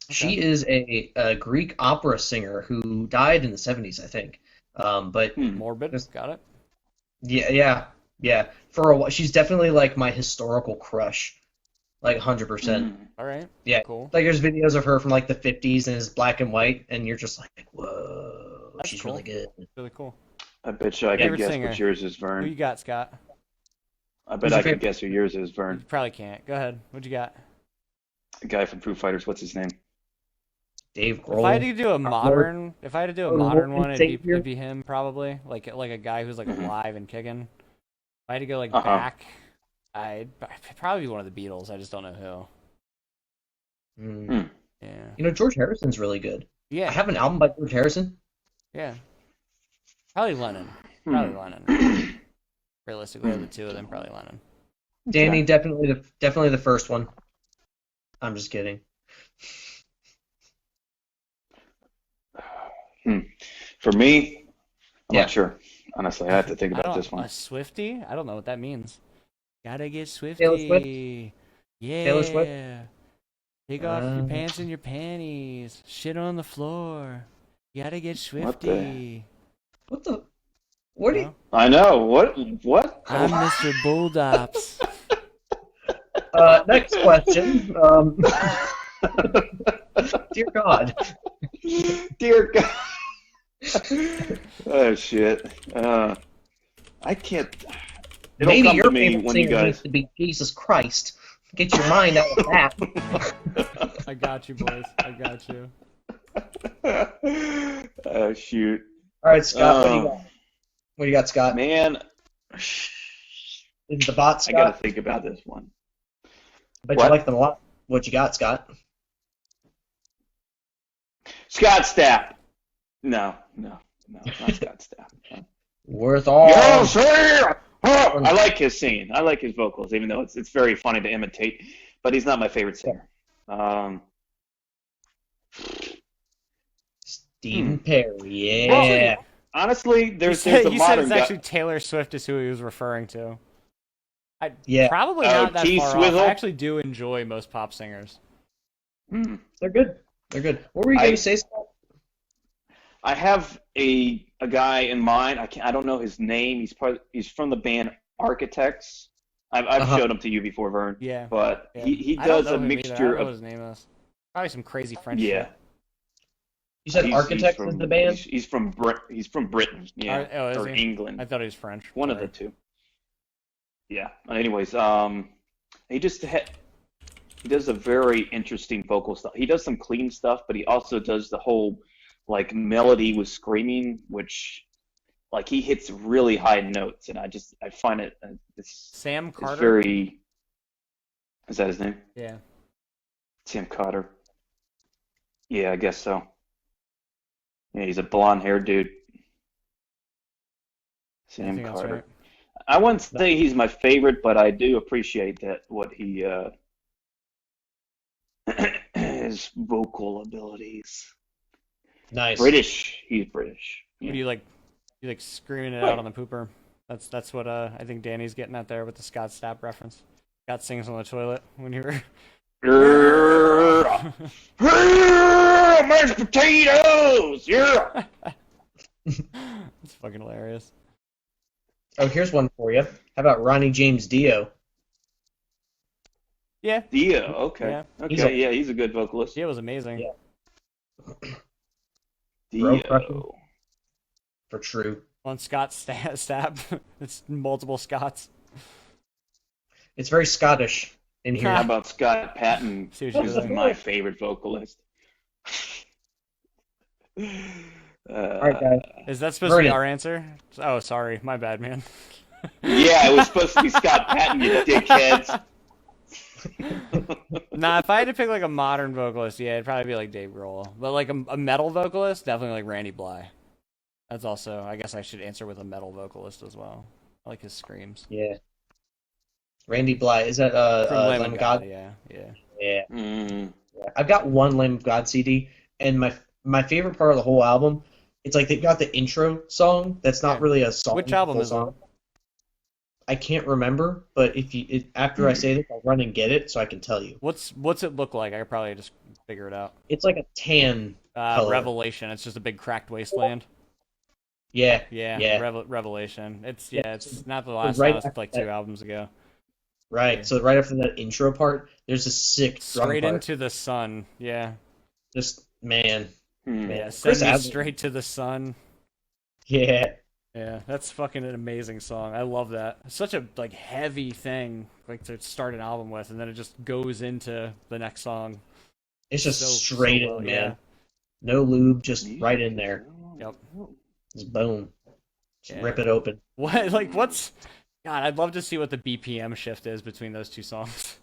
Speaker 3: She is a Greek opera singer who died in the 70s, I think. But
Speaker 1: Morbid. Got it.
Speaker 3: Yeah. For a while, she's definitely like my historical crush, like 100%.
Speaker 1: All right.
Speaker 3: Yeah,
Speaker 1: Cool.
Speaker 3: like there's videos of her from like the 50s and it's black and white, and you're just like, whoa,
Speaker 1: That's
Speaker 3: she's
Speaker 1: cool.
Speaker 3: really good.
Speaker 1: Really cool.
Speaker 2: I bet you I
Speaker 1: Favorite
Speaker 2: could guess
Speaker 1: singer.
Speaker 2: what yours is,
Speaker 1: Who
Speaker 2: Vern.
Speaker 1: you got, Scott?
Speaker 2: I bet
Speaker 3: Who's your
Speaker 2: I could
Speaker 3: favorite?
Speaker 2: guess who yours is,
Speaker 1: You
Speaker 2: Vern.
Speaker 1: probably can't. Go ahead. What'd you got?
Speaker 2: The guy from Foo Fighters. What's his name?
Speaker 3: Dave
Speaker 1: If I had to
Speaker 3: Grohl.
Speaker 1: do a modern,
Speaker 3: Lord
Speaker 1: one,
Speaker 3: and
Speaker 1: it'd
Speaker 3: Savior.
Speaker 1: be him probably. Like a guy who's like alive and kicking. If I had to go like
Speaker 2: Uh-huh.
Speaker 1: back, I'd probably be one of the Beatles. I just don't know
Speaker 3: Mm.
Speaker 1: who. Yeah.
Speaker 3: You know, George Harrison's really good. I
Speaker 1: Yeah.
Speaker 3: have an album by George Harrison.
Speaker 1: Yeah. Probably Lennon.
Speaker 2: Hmm.
Speaker 1: Probably Lennon. Realistically, of the two of them, probably Lennon.
Speaker 3: Danny, definitely the first one. I'm just kidding.
Speaker 2: For me, I'm
Speaker 3: Yeah.
Speaker 2: not sure. Honestly, I have to think
Speaker 1: I
Speaker 2: about
Speaker 1: don't,
Speaker 2: this one.
Speaker 1: a Swiftie? I don't know what that means. Gotta get Swiftie.
Speaker 3: Taylor Swift?
Speaker 1: Yeah.
Speaker 3: Taylor Swift?
Speaker 1: Take off your
Speaker 3: Uh,
Speaker 1: pants and your panties. Shit on the floor. Gotta get
Speaker 2: What the-
Speaker 1: Swiftie.
Speaker 3: What the? What do you?
Speaker 2: I know. What?
Speaker 1: I'm Mr. Bulldops.
Speaker 3: Next question. Dear God.
Speaker 2: Dear God. Oh shit. I can't. It'll
Speaker 3: Maybe
Speaker 2: come
Speaker 3: your
Speaker 2: to me
Speaker 3: favorite
Speaker 2: when you
Speaker 3: singer
Speaker 2: guys.
Speaker 3: needs to be Jesus Christ. Get your mind out of that.
Speaker 1: I got you, boys. I got you.
Speaker 2: Oh shoot.
Speaker 3: All right, Scott. What do you got? What do you got, Scott?
Speaker 2: Man,
Speaker 3: Is it the bot,
Speaker 2: I
Speaker 3: Scott?
Speaker 2: gotta think about this one.
Speaker 3: Bet
Speaker 2: What?
Speaker 3: you like them a lot. What you got, Scott?
Speaker 2: Scott Stapp. No, not Scott Stapp. No.
Speaker 3: Worth all.
Speaker 2: Yes, sir! Oh, I like his singing. I like his vocals, even though it's very funny to imitate. But he's not my favorite singer.
Speaker 3: Stephen Perry. Yeah.
Speaker 2: Honestly,
Speaker 1: You
Speaker 2: there's
Speaker 1: said,
Speaker 2: a
Speaker 1: you said
Speaker 2: modern
Speaker 1: it's
Speaker 2: guy.
Speaker 1: actually Taylor Swift is who he was referring to.
Speaker 3: Yeah.
Speaker 1: Probably
Speaker 2: Oh,
Speaker 1: not that
Speaker 2: T
Speaker 1: far off.
Speaker 2: Swizzle?
Speaker 1: I actually do enjoy most pop singers.
Speaker 2: Hmm.
Speaker 3: They're good. They're good. What were you going to say, Scott?
Speaker 2: I have a guy in mind. I don't know his name. He's from the band Architects. I've
Speaker 3: Uh-huh.
Speaker 2: showed him to you before, Vern.
Speaker 1: Yeah.
Speaker 2: But
Speaker 1: Yeah.
Speaker 2: he
Speaker 1: I don't
Speaker 2: does
Speaker 1: know
Speaker 2: a
Speaker 1: him either. I
Speaker 2: mixture
Speaker 1: don't know what
Speaker 2: of
Speaker 1: his name is. Probably some crazy French
Speaker 2: yeah.
Speaker 1: shit.
Speaker 3: You said
Speaker 2: He's
Speaker 3: Architects
Speaker 2: from-
Speaker 3: is the band?
Speaker 2: He's from Britain, yeah,
Speaker 1: Oh, is
Speaker 2: or
Speaker 1: he?
Speaker 2: England.
Speaker 1: I thought he was French.
Speaker 2: One of
Speaker 1: Sorry.
Speaker 2: the two. Yeah. Anyways, he he does a very interesting vocal stuff. He does some clean stuff, but he also does the whole like melody with screaming, which like he hits really high notes, and I find it
Speaker 1: Sam
Speaker 2: it's
Speaker 1: Carter.
Speaker 2: very. Is that his name?
Speaker 1: Yeah.
Speaker 2: Sam Carter. Yeah, I guess so. Yeah, he's a blonde-haired dude.
Speaker 1: I
Speaker 2: Sam
Speaker 1: think that's
Speaker 2: Carter.
Speaker 1: right.
Speaker 2: I wouldn't say he's my favorite, but I do appreciate that what he his vocal abilities.
Speaker 3: Nice.
Speaker 2: British. He's British.
Speaker 1: What do you like? You like screaming it out on the pooper? That's what I think Danny's getting at there with the Scott Stapp reference. Scott sings on the toilet when you were.
Speaker 2: Mashed potatoes. Yeah.
Speaker 1: It's fucking hilarious.
Speaker 3: Oh, here's one for you. How about Ronnie James Dio?
Speaker 1: Yeah.
Speaker 2: Dio. Okay.
Speaker 1: Yeah.
Speaker 2: Okay. He's a good vocalist.
Speaker 1: It was amazing.
Speaker 3: Yeah.
Speaker 2: Dio.
Speaker 3: Crushing. For true.
Speaker 1: On Scott Stapp. It's multiple Scotts.
Speaker 3: It's very Scottish in here.
Speaker 2: How about Scott Patton?
Speaker 1: See what
Speaker 2: This
Speaker 1: you're
Speaker 2: is
Speaker 1: doing.
Speaker 2: my favorite vocalist.
Speaker 3: All right, guys.
Speaker 1: Is that supposed to be
Speaker 3: Vernon.
Speaker 1: our answer? Oh, sorry. My bad, man.
Speaker 2: Yeah, it was supposed to be Scott Patton, you dickheads.
Speaker 1: Nah, if I had to pick like a modern vocalist, yeah, it'd probably be like Dave Grohl. But like a metal vocalist, definitely like Randy Bly. That's also, I guess I should answer with a metal vocalist as well. I like his screams.
Speaker 3: Yeah. Randy Bly, is that
Speaker 1: From Lamb of God? Yeah.
Speaker 3: Yeah.
Speaker 2: Mm.
Speaker 3: Yeah. I've got one Lamb of God CD, and my favorite part of the whole album, it's like they've got the intro song that's not really a song.
Speaker 1: Which album is it?
Speaker 3: I can't remember, but after I say this, I'll run and get it so I can tell you.
Speaker 1: What's it look like? I could probably just figure it out.
Speaker 3: It's like a tan color.
Speaker 1: Revelation. It's just a big cracked wasteland.
Speaker 3: Yeah.
Speaker 1: Revelation. It's not the last time. It's like 2 albums ago.
Speaker 3: Right.
Speaker 1: Yeah.
Speaker 3: So right after that intro part, there's a sick drum
Speaker 1: Straight
Speaker 3: part.
Speaker 1: into the sun. Yeah.
Speaker 3: Just man.
Speaker 1: Yeah.
Speaker 3: Chris
Speaker 1: Send me
Speaker 3: Adler.
Speaker 1: straight to the sun.
Speaker 3: Yeah.
Speaker 1: Yeah, that's fucking an amazing song. I love that. It's such a like heavy thing like to start an album with, and then it just goes into the next song.
Speaker 3: It's just
Speaker 1: So
Speaker 3: straight in,
Speaker 1: well,
Speaker 3: man.
Speaker 1: yeah.
Speaker 3: No lube, just right in there.
Speaker 1: Yep.
Speaker 3: Just boom. Just
Speaker 1: Yeah.
Speaker 3: rip it open.
Speaker 1: What's God, I'd love to see what the BPM shift is between those 2 songs.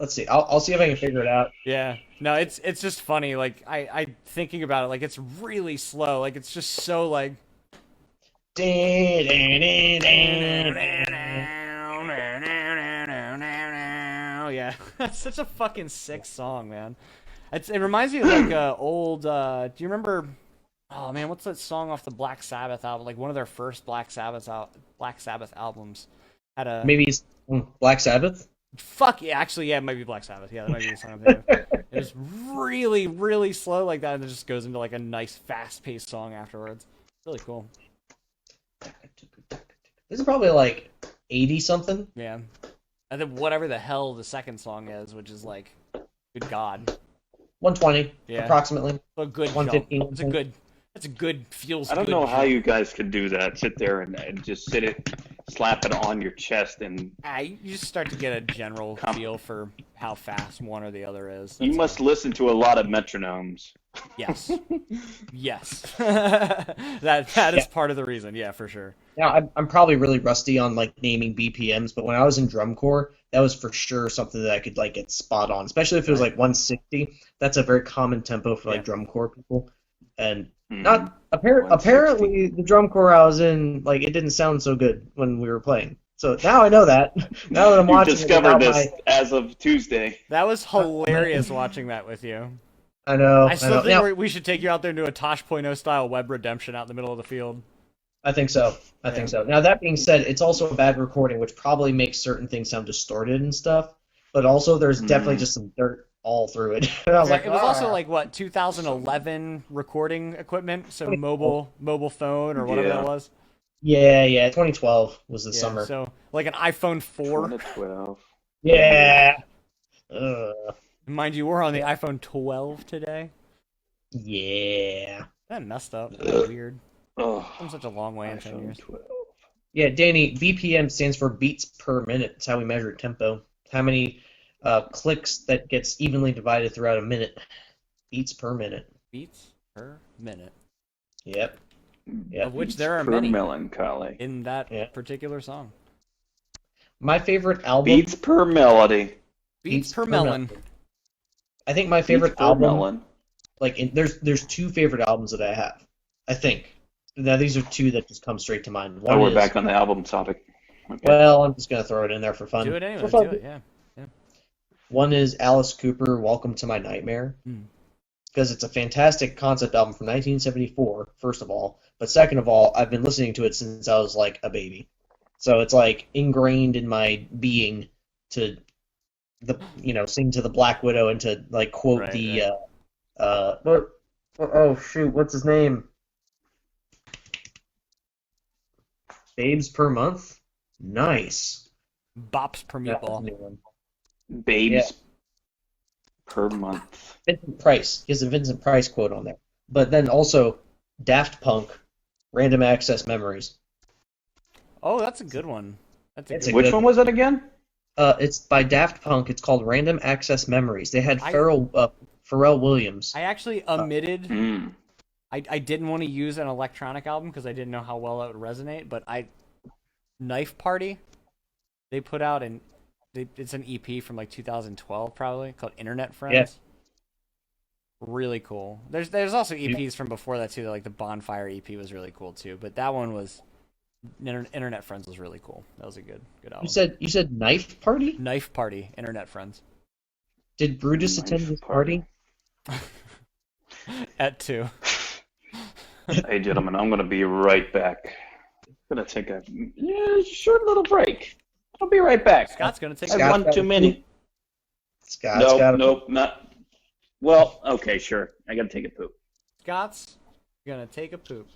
Speaker 3: Let's see. I'll see if I can figure it out.
Speaker 1: Yeah. No, it's just funny. Like I thinking about it, like it's really slow. Like it's just so like yeah. That's such a fucking sick song, man. It reminds me of like old do you remember oh man, what's that song off the Black Sabbath album? Like one of their first Black Sabbath albums had a
Speaker 3: Maybe it's Black Sabbath?
Speaker 1: Fuck yeah, actually, yeah, it might be Black Sabbath. Yeah, that might be the song I'm thinking of. It was really, really slow like that, and it just goes into like a nice, fast-paced song afterwards. Really cool.
Speaker 3: This is probably like 80 something.
Speaker 1: Yeah. And then whatever the hell the second song is, which is like, good God.
Speaker 3: 120,
Speaker 1: Yeah.
Speaker 3: approximately.
Speaker 1: A good jump.
Speaker 3: 115.
Speaker 1: It's a good, feels
Speaker 2: I don't
Speaker 1: good
Speaker 2: know how
Speaker 1: jump.
Speaker 2: you guys could do that. Sit there and just slap it on your chest, and
Speaker 1: You just start to get a general feel for how fast one or the other is.
Speaker 2: you
Speaker 1: That's
Speaker 2: must listen to a lot of metronomes.
Speaker 1: Yes. Yes. that is part of the reason. Yeah, for sure.
Speaker 3: Now, I'm probably really rusty on like naming BPMs, but when I was in drum corps, that was for sure something that I could like get spot on, especially if it was like 160. That's a very common tempo for like drum corps people, and not apparently the drum corps I was in, like it didn't sound so good when we were playing. So now I know that. Now that I'm watching,
Speaker 2: discovered this as of Tuesday.
Speaker 1: That was hilarious watching that with you.
Speaker 3: I know.
Speaker 1: I still
Speaker 3: Now,
Speaker 1: think we should take you out there and do a Tosh.0 style web redemption out in the middle of the field.
Speaker 3: I think so. I think so. Now that being said, it's also a bad recording, which probably makes certain things sound distorted and stuff. But also, there's definitely just some dirt all through it. And I was like,
Speaker 1: It was also like what 2011 recording equipment, so mobile phone or whatever that was.
Speaker 3: Yeah, 2012 was the summer.
Speaker 1: So like an iPhone 4.
Speaker 2: 2012.
Speaker 3: Yeah.
Speaker 1: Mind you, we're on the iPhone 12 today.
Speaker 3: Yeah.
Speaker 1: That messed up. That's weird.
Speaker 2: Oh,
Speaker 1: Come such a long way in 10
Speaker 2: iPhone
Speaker 1: years.
Speaker 2: 12.
Speaker 3: Yeah, Danny, BPM stands for beats per minute. It's how we measure tempo. How many clicks that gets evenly divided throughout a minute. Beats per minute.
Speaker 1: Beats per minute.
Speaker 3: Yep.
Speaker 1: Of which there are
Speaker 2: Per
Speaker 1: many
Speaker 2: melancholy.
Speaker 1: in that particular song.
Speaker 3: My favorite album.
Speaker 2: Beats per melody.
Speaker 1: Beats per melon.
Speaker 3: I think my favorite
Speaker 2: Beats per
Speaker 3: album.
Speaker 2: melon.
Speaker 3: Like, there's 2 favorite albums that I have. I think. Now these are 2 that just come straight to mind. One
Speaker 2: We're
Speaker 3: is,
Speaker 2: back on the album topic. Okay.
Speaker 3: Well, I'm just gonna throw it in there for fun.
Speaker 1: Do it anyway.
Speaker 3: For fun.
Speaker 1: Do it, yeah.
Speaker 3: One is Alice Cooper, Welcome to My Nightmare. Because it's a fantastic concept album from 1974, first of all. But second of all, I've been listening to it since I was like a baby. So it's like ingrained in my being to sing to the Black Widow and to like quote what's his name? Babes per month? Nice.
Speaker 1: Bops per
Speaker 3: That's a
Speaker 1: meatball.
Speaker 3: new one.
Speaker 2: Babes per month.
Speaker 3: Vincent Price. He has a Vincent Price quote on there. But then also Daft Punk, Random Access Memories.
Speaker 1: Oh, that's a good one.
Speaker 2: Which one was it again?
Speaker 3: It's by Daft Punk. It's called Random Access Memories. They had Pharrell Williams.
Speaker 1: I actually omitted.
Speaker 2: Mm.
Speaker 1: I didn't want to use an electronic album because I didn't know how well that would resonate. But Knife Party, they put out an It's an EP from like 2012 probably called Internet Friends.
Speaker 3: Yeah.
Speaker 1: Really cool. There's also EPs from before that too. Like the Bonfire EP was really cool too. But that one was Internet Friends was really cool. That was a good album.
Speaker 3: You said Knife Party?
Speaker 1: Knife Party, Internet Friends.
Speaker 3: Did Brutus attend this party?
Speaker 1: At 2.
Speaker 2: Hey, gentlemen, I'm going to be right back. I'm going to take a short little break. I'll be right back.
Speaker 1: Scott's going to take
Speaker 2: I have one too many. Nope, not. Well, okay, sure. I got to take a poop.
Speaker 1: Scott's going to take a poop.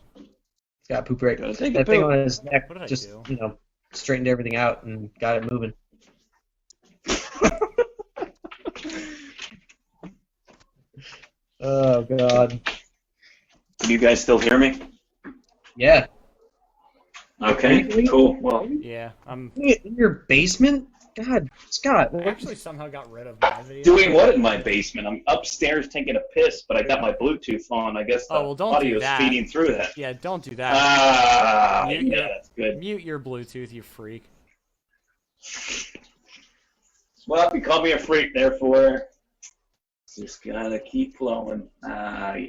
Speaker 3: Got poop right.
Speaker 2: Gotta take a
Speaker 3: That thing
Speaker 2: poop.
Speaker 3: on his neck
Speaker 1: What did I
Speaker 3: just,
Speaker 1: do?
Speaker 3: straightened everything out and got it moving. Oh, God.
Speaker 2: Can you guys still hear me?
Speaker 3: Yeah.
Speaker 2: Okay, cool. Well,
Speaker 1: Yeah, I'm
Speaker 3: In your basement? God, Scott.
Speaker 1: I actually somehow got rid of my video.
Speaker 2: doing what in my basement? I'm upstairs taking a piss, but I got my Bluetooth on. I guess the
Speaker 1: Oh, well, don't do
Speaker 2: audio's
Speaker 1: that.
Speaker 2: feeding through that.
Speaker 1: Yeah, don't do that.
Speaker 2: Ah,
Speaker 1: Mute
Speaker 2: yeah,
Speaker 1: your-
Speaker 2: that's good.
Speaker 1: Mute your Bluetooth, you freak.
Speaker 2: Well, if you call me a freak, therefore, just gotta keep flowing. Ah, yeah.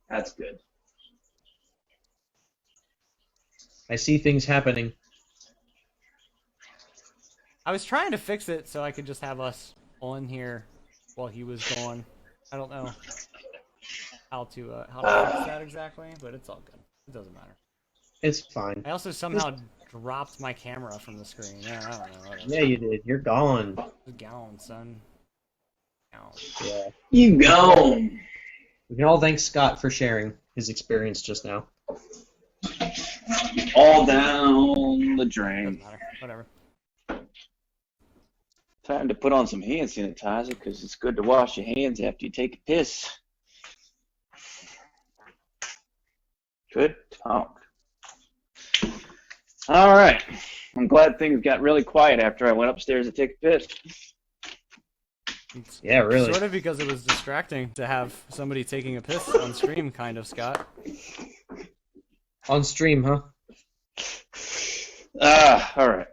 Speaker 2: That's good.
Speaker 3: I see things happening.
Speaker 1: I was trying to fix it so I could just have us on here while he was gone. I don't know how to fix that exactly, but it's all good. It doesn't matter.
Speaker 3: It's fine.
Speaker 1: I also somehow dropped my camera from the screen. Yeah, I don't know.
Speaker 3: Yeah, you did. You're gone.
Speaker 1: Gone, son. Gone.
Speaker 3: Yeah.
Speaker 2: You gone.
Speaker 3: We can all thank Scott for sharing his experience just now.
Speaker 2: All down the drain.
Speaker 1: Doesn't matter. Whatever.
Speaker 2: Time to put on some hand sanitizer because it's good to wash your hands after you take a piss. Good talk. All right. I'm glad things got really quiet after I went upstairs to take a piss.
Speaker 1: It's
Speaker 3: Yeah, really.
Speaker 1: Sort of because it was distracting to have somebody taking a piss on stream, kind of, Scott.
Speaker 3: On stream, huh?
Speaker 2: All right.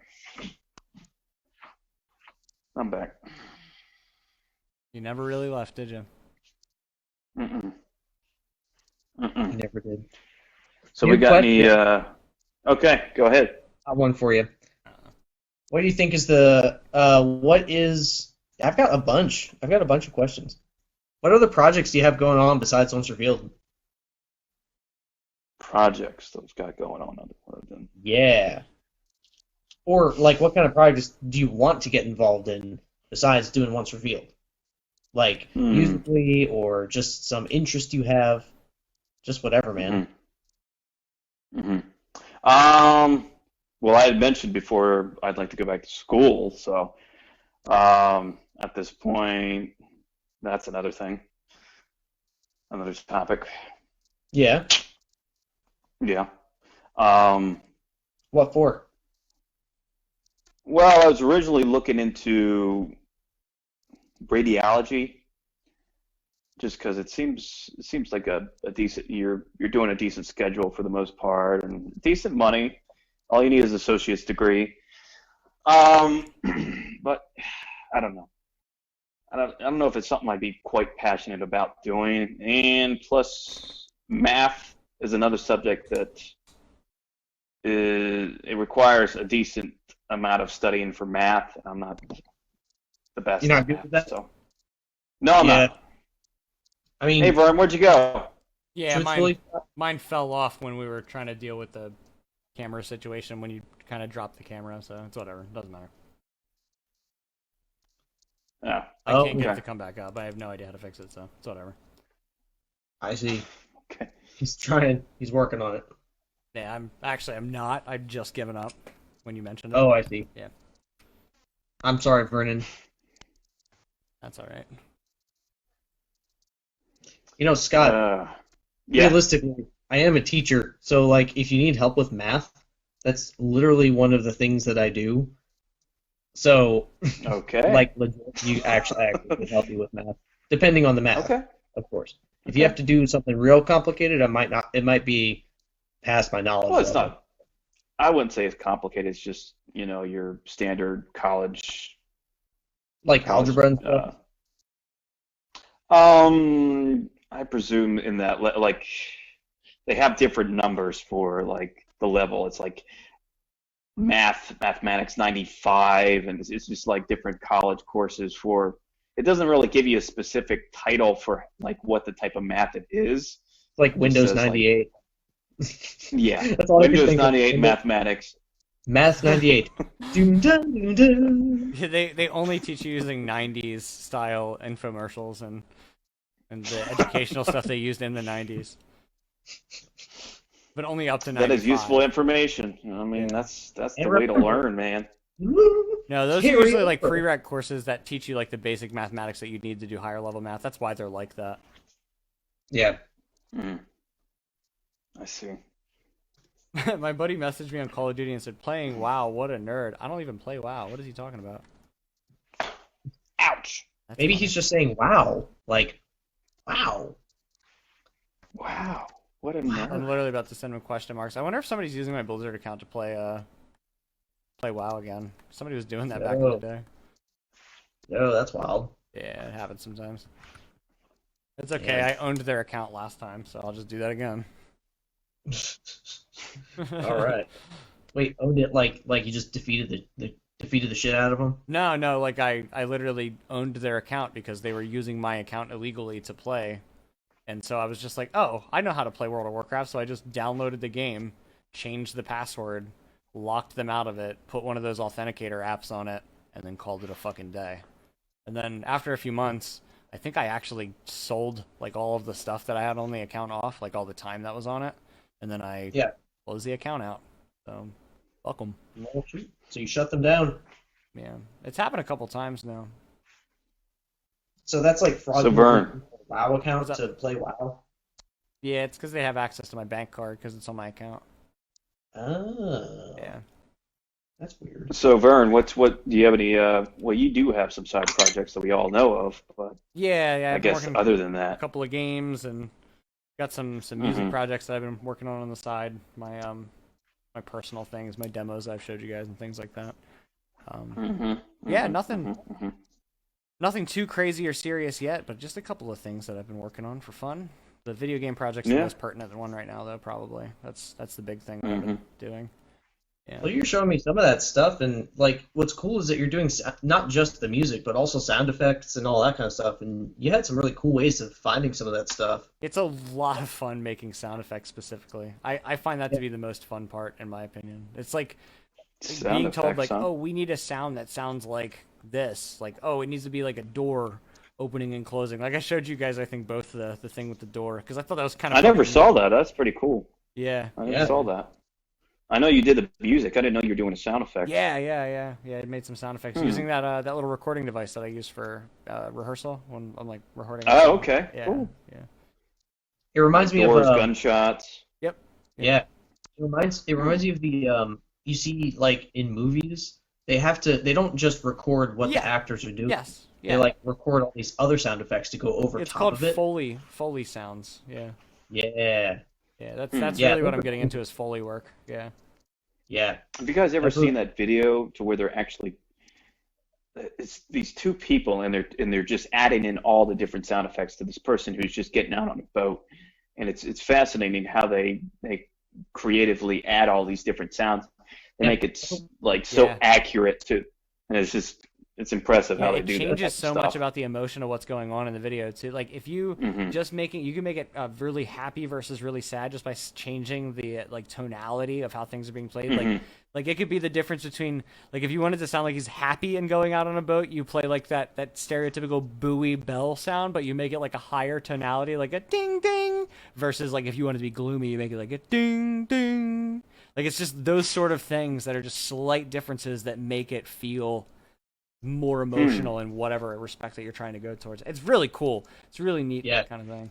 Speaker 2: I'm back.
Speaker 1: You never really left, did you?
Speaker 2: Mm-mm.
Speaker 3: I
Speaker 2: Mm-mm.
Speaker 3: never did.
Speaker 2: So
Speaker 3: New
Speaker 2: we got any?
Speaker 3: question.
Speaker 2: Okay, go ahead.
Speaker 3: I have one for you. What do you think is the what is? I've got a bunch. I've got a bunch of questions. What other projects do you have going on besides Once Revealed?
Speaker 2: Projects that we've got going on other than
Speaker 3: Yeah. Or like, what kind of projects do you want to get involved in besides doing Once Revealed? Like musically, or just some interest you have, just whatever, man.
Speaker 2: Well, I had mentioned before I'd like to go back to school, so at this point, that's another thing, another topic.
Speaker 3: Yeah.
Speaker 2: Yeah.
Speaker 3: What for?
Speaker 2: Well, I was originally looking into radiology, just because it seems like a decent you're doing a decent schedule for the most part and decent money. All you need is an associate's degree. But I don't know. I don't know if it's something I'd be quite passionate about doing. And plus, math is another subject that it requires a decent amount of studying for math. I'm not the best.
Speaker 3: You're not
Speaker 2: at
Speaker 3: good
Speaker 2: math,
Speaker 3: with that?
Speaker 2: So. No, I'm
Speaker 3: Yeah.
Speaker 2: not.
Speaker 3: I mean,
Speaker 2: Hey, Vern, where'd you go?
Speaker 1: Yeah,
Speaker 3: truthfully,
Speaker 1: mine fell off when we were trying to deal with the camera situation when you kind of dropped the camera, so it's whatever. Doesn't matter.
Speaker 2: Yeah.
Speaker 1: I
Speaker 3: Oh,
Speaker 1: can't get it
Speaker 2: okay.
Speaker 1: to come back up. I have no idea how to fix it, so it's whatever.
Speaker 3: I see.
Speaker 2: Okay.
Speaker 3: He's trying. He's working on it.
Speaker 1: Yeah, I'm not. I've just given up when you mentioned it.
Speaker 3: Oh, I see.
Speaker 1: Yeah.
Speaker 3: I'm sorry, Vernon.
Speaker 1: That's all right.
Speaker 3: You know, Scott,
Speaker 2: Yeah.
Speaker 3: realistically, I am a teacher, so like if you need help with math, that's literally one of the things that I do. So,
Speaker 2: Okay.
Speaker 3: like, legit, you actually can help you with math, depending on the math,
Speaker 2: Okay.
Speaker 3: of course. If you have to do something real complicated, I might not. It might be past my knowledge.
Speaker 2: Well, it's
Speaker 3: level.
Speaker 2: not. I wouldn't say it's complicated. It's just your standard college.
Speaker 3: Like algebra and stuff?
Speaker 2: I presume in that, like, they have different numbers for, like, the level. It's like mathematics 95, and it's just like different college courses for. It doesn't really give you a specific title for like what the type of math it is.
Speaker 3: It's like Windows 98.
Speaker 2: Yeah,
Speaker 3: That's all
Speaker 2: Windows
Speaker 3: I
Speaker 2: 98 mathematics.
Speaker 3: Math 98. Doom, dum, doom, dum.
Speaker 1: Yeah, they only teach you using 90s style infomercials and the educational stuff they used in the 90s. But only up to 95.
Speaker 2: That is useful information. I mean, that's the way to learn, man.
Speaker 1: No, those are usually like prereq courses that teach you like the basic mathematics that you need to do higher level math. That's why they're like that.
Speaker 3: Yeah.
Speaker 2: I see.
Speaker 1: My buddy messaged me on Call of Duty and said, "Playing WoW, what a nerd." I don't even play WoW. What is he talking about?
Speaker 2: Ouch.
Speaker 1: That's
Speaker 3: Maybe
Speaker 1: funny.
Speaker 3: he's just saying wow. Like, wow.
Speaker 2: Wow. What a nerd.
Speaker 1: I'm literally about to send him question marks. I wonder if somebody's using my Blizzard account to play WoW again. Somebody was doing that back in the day.
Speaker 3: Oh, that's wild.
Speaker 1: Yeah, it happens sometimes. It's okay.
Speaker 3: Yeah.
Speaker 1: I owned their account last time, so I'll just do that again.
Speaker 3: All right. Wait, owned it like you just defeated the shit out of them?
Speaker 1: No, like I literally owned their account because they were using my account illegally to play. And so I was just like, oh, I know how to play World of Warcraft, so I just downloaded the game, changed the password, locked them out of it, put one of those authenticator apps on it, and then called it a fucking day. And then after a few months, I think I actually sold like all of the stuff that I had on the account off, like all the time that was on it, and then I closed the account out. So, welcome.
Speaker 3: Oh, shoot. So you shut them down.
Speaker 1: Yeah, it's happened a couple times now.
Speaker 3: So that's like fraud.
Speaker 2: So Vern.
Speaker 3: WoW account to play WoW.
Speaker 1: Yeah, it's because they have access to my bank card because it's on my account.
Speaker 3: Oh.
Speaker 1: Yeah.
Speaker 3: That's weird.
Speaker 2: So Vern, do you have any? Well, you do have some side projects that we all know of, but
Speaker 1: Yeah.
Speaker 2: I
Speaker 1: I've been
Speaker 2: guess
Speaker 1: working
Speaker 2: other than
Speaker 1: a
Speaker 2: that,
Speaker 1: couple of games and got some music projects that I've been working on the side. My my personal things, my demos I've showed you guys and things like that. Yeah, nothing too crazy or serious yet, but just a couple of things that I've been working on for fun. The video game project's the most pertinent one right now, though. Probably that's the big thing that I've been doing. Yeah.
Speaker 3: Well, you're showing me some of that stuff, and like, what's cool is that you're doing not just the music, but also sound effects and all that kind of stuff. And you had some really cool ways of finding some of that stuff.
Speaker 1: It's a lot of fun making sound effects specifically. I find that to be the most fun part, in my opinion. It's like being told, like, oh, we need a sound that sounds like this. Like, oh, it needs to be like a door opening and closing. Like I showed you guys, I think, both the thing with the door, because I thought that was kind of.
Speaker 2: I never saw that. That's pretty cool.
Speaker 1: Yeah.
Speaker 2: I never saw that. I know you did the music. I didn't know you were doing a sound effect.
Speaker 1: Yeah. I made some sound effects using that little recording device that I use for rehearsal when I'm like recording.
Speaker 2: Oh, okay.
Speaker 1: Yeah.
Speaker 2: Cool.
Speaker 1: Yeah.
Speaker 3: It reminds me
Speaker 2: Doors,
Speaker 3: of
Speaker 2: gunshots.
Speaker 1: Yep.
Speaker 3: Yeah. It reminds me of the you see, like in movies, they don't just record what the actors are doing.
Speaker 1: Yes. Yeah.
Speaker 3: They like record all these other sound effects to go over
Speaker 1: it's
Speaker 3: top
Speaker 1: called
Speaker 3: of it.
Speaker 1: Foley sounds. Yeah.
Speaker 3: Yeah.
Speaker 1: Yeah, that's really what I'm getting into is Foley work. Yeah.
Speaker 3: Yeah.
Speaker 2: Have you guys ever seen that video to where they're actually it's these two people and they're just adding in all the different sound effects to this person who's just getting out on a boat, and it's fascinating how they creatively add all these different sounds. They make it like so accurate too, and it's impressive how they do that.
Speaker 1: It changes so
Speaker 2: stuff.
Speaker 1: much about the emotion of what's going on in the video too. Like if you you can make it really happy versus really sad just by changing the like tonality of how things are being played. Like it could be the difference between like if you wanted to sound like he's happy and going out on a boat, you play like that stereotypical buoy bell sound, but you make it like a higher tonality, like a ding ding, versus like if you wanted to be gloomy, you make it like a ding ding. Like it's just those sort of things that are just slight differences that make it feel more emotional in whatever respect that you're trying to go towards. It's really cool. It's really neat, that kind of thing.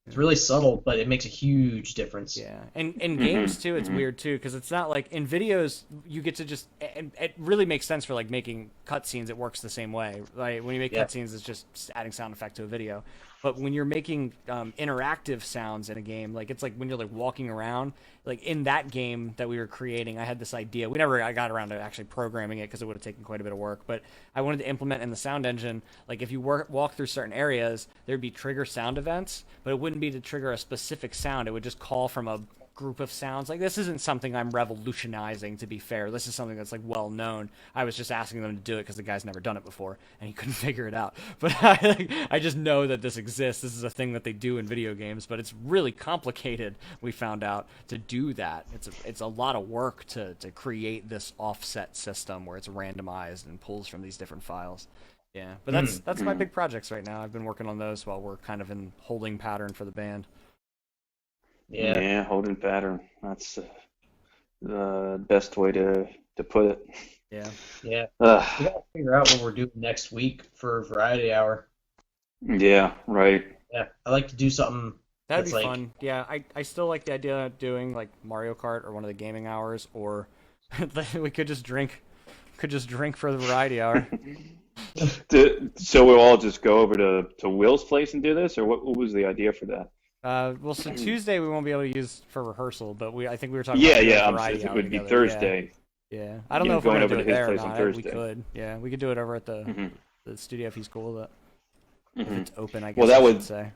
Speaker 3: It's really subtle, but it makes a huge difference.
Speaker 1: Yeah, and in games too, it's weird too, because it's not like in videos you get to just. And it really makes sense for like making cutscenes. It works the same way. Like when you make cutscenes, it's just adding sound effect to a video. But when you're making interactive sounds in a game, like it's like when you're like walking around, like in that game that we were creating, I had this idea. I got around to actually programming it because it would have taken quite a bit of work. But I wanted to implement in the sound engine, like if you walk through certain areas, there'd be trigger sound events, but it wouldn't be to trigger a specific sound. It would just call from a group of sounds. Like this isn't something I'm revolutionizing, to be fair. This is something that's like well known. I was just asking them to do it because the guy's never done it before and he couldn't figure it out. But I just know that this exists. This is a thing that they do in video games, but it's really complicated, we found out, to do that. It's a lot of work to create this offset system where it's randomized and pulls from these different files. Yeah, but that's my big projects right now. I've been working on those while we're kind of in holding pattern for the band.
Speaker 2: Yeah, holding pattern. That's the best way to put it.
Speaker 1: Yeah.
Speaker 3: Yeah. We gotta figure out what we're doing next week for Variety Hour.
Speaker 2: Yeah, right.
Speaker 3: Yeah, I like to do something.
Speaker 1: That'd be fun. Yeah, I still like the idea of doing like Mario Kart or one of the gaming hours, or we could just drink for the Variety Hour.
Speaker 2: So we'll all just go over to Will's place and do this, or what was the idea for that?
Speaker 1: Well, so Tuesday we won't be able to use for rehearsal, but I think we were talking
Speaker 2: about
Speaker 1: Variety
Speaker 2: it
Speaker 1: Hour
Speaker 2: would be
Speaker 1: together.
Speaker 2: Thursday.
Speaker 1: Yeah. I don't know if we're going to do it there or not.
Speaker 2: We
Speaker 1: could. Yeah, we could do it over at the studio if he's cool with it. If it's open, I guess.
Speaker 2: Well, that
Speaker 1: would say.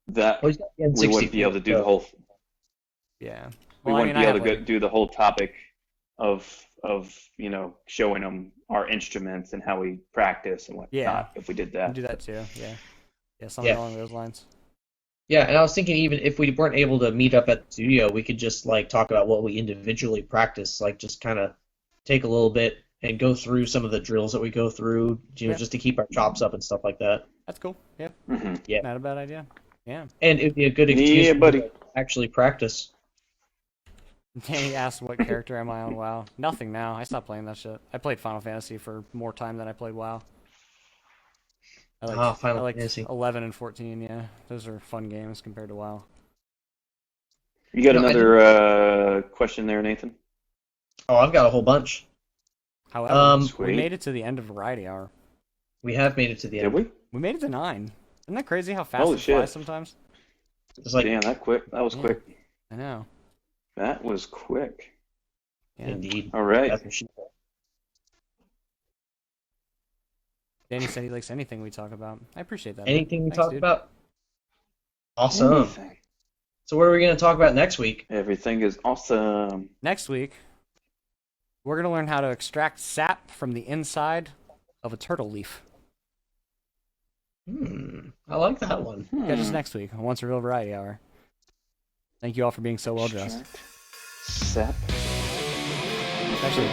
Speaker 2: That we wouldn't be able to do the whole.
Speaker 1: Yeah.
Speaker 2: We wouldn't be able to do the whole topic of showing them our instruments and how we practice and whatnot. If we did that.
Speaker 1: Do that too. Yeah. Yeah, something along those lines.
Speaker 3: Yeah, and I was thinking even if we weren't able to meet up at the studio, we could just like talk about what we individually practice, like just kind of take a little bit and go through some of the drills that we go through, just to keep our chops up and stuff like that.
Speaker 1: That's cool. Yeah.
Speaker 3: Yeah.
Speaker 1: Not a bad idea. Yeah.
Speaker 3: And it'd be a good excuse to actually practice.
Speaker 1: Danny asked what character am I on WoW. Nothing now. I stopped playing that shit. I played Final Fantasy for more time than I played WoW. I like
Speaker 3: Fantasy.
Speaker 1: 11 and 14, yeah. Those are fun games compared to WoW.
Speaker 2: You got another question there, Nathan?
Speaker 3: Oh, I've got a whole bunch.
Speaker 1: However, we made it to the end of Variety Hour.
Speaker 3: We have made it to the end.
Speaker 2: Did we?
Speaker 1: We made it to 9. Isn't that crazy how fast it flies sometimes?
Speaker 3: It's like,
Speaker 2: damn, that was quick.
Speaker 1: I know.
Speaker 2: That was quick.
Speaker 1: Yeah.
Speaker 3: Indeed.
Speaker 2: All right.
Speaker 1: Danny said he likes anything we talk about. I appreciate that.
Speaker 3: Anything we talk about? Awesome. Anything. So what are we going to talk about next week?
Speaker 2: Everything is awesome.
Speaker 1: Next week, we're going to learn how to extract sap from the inside of a turtle leaf.
Speaker 3: I like that one.
Speaker 1: Yeah, just next week on Once a Real Variety Hour. Thank you all for being so well dressed.
Speaker 2: Sap.
Speaker 1: Especially.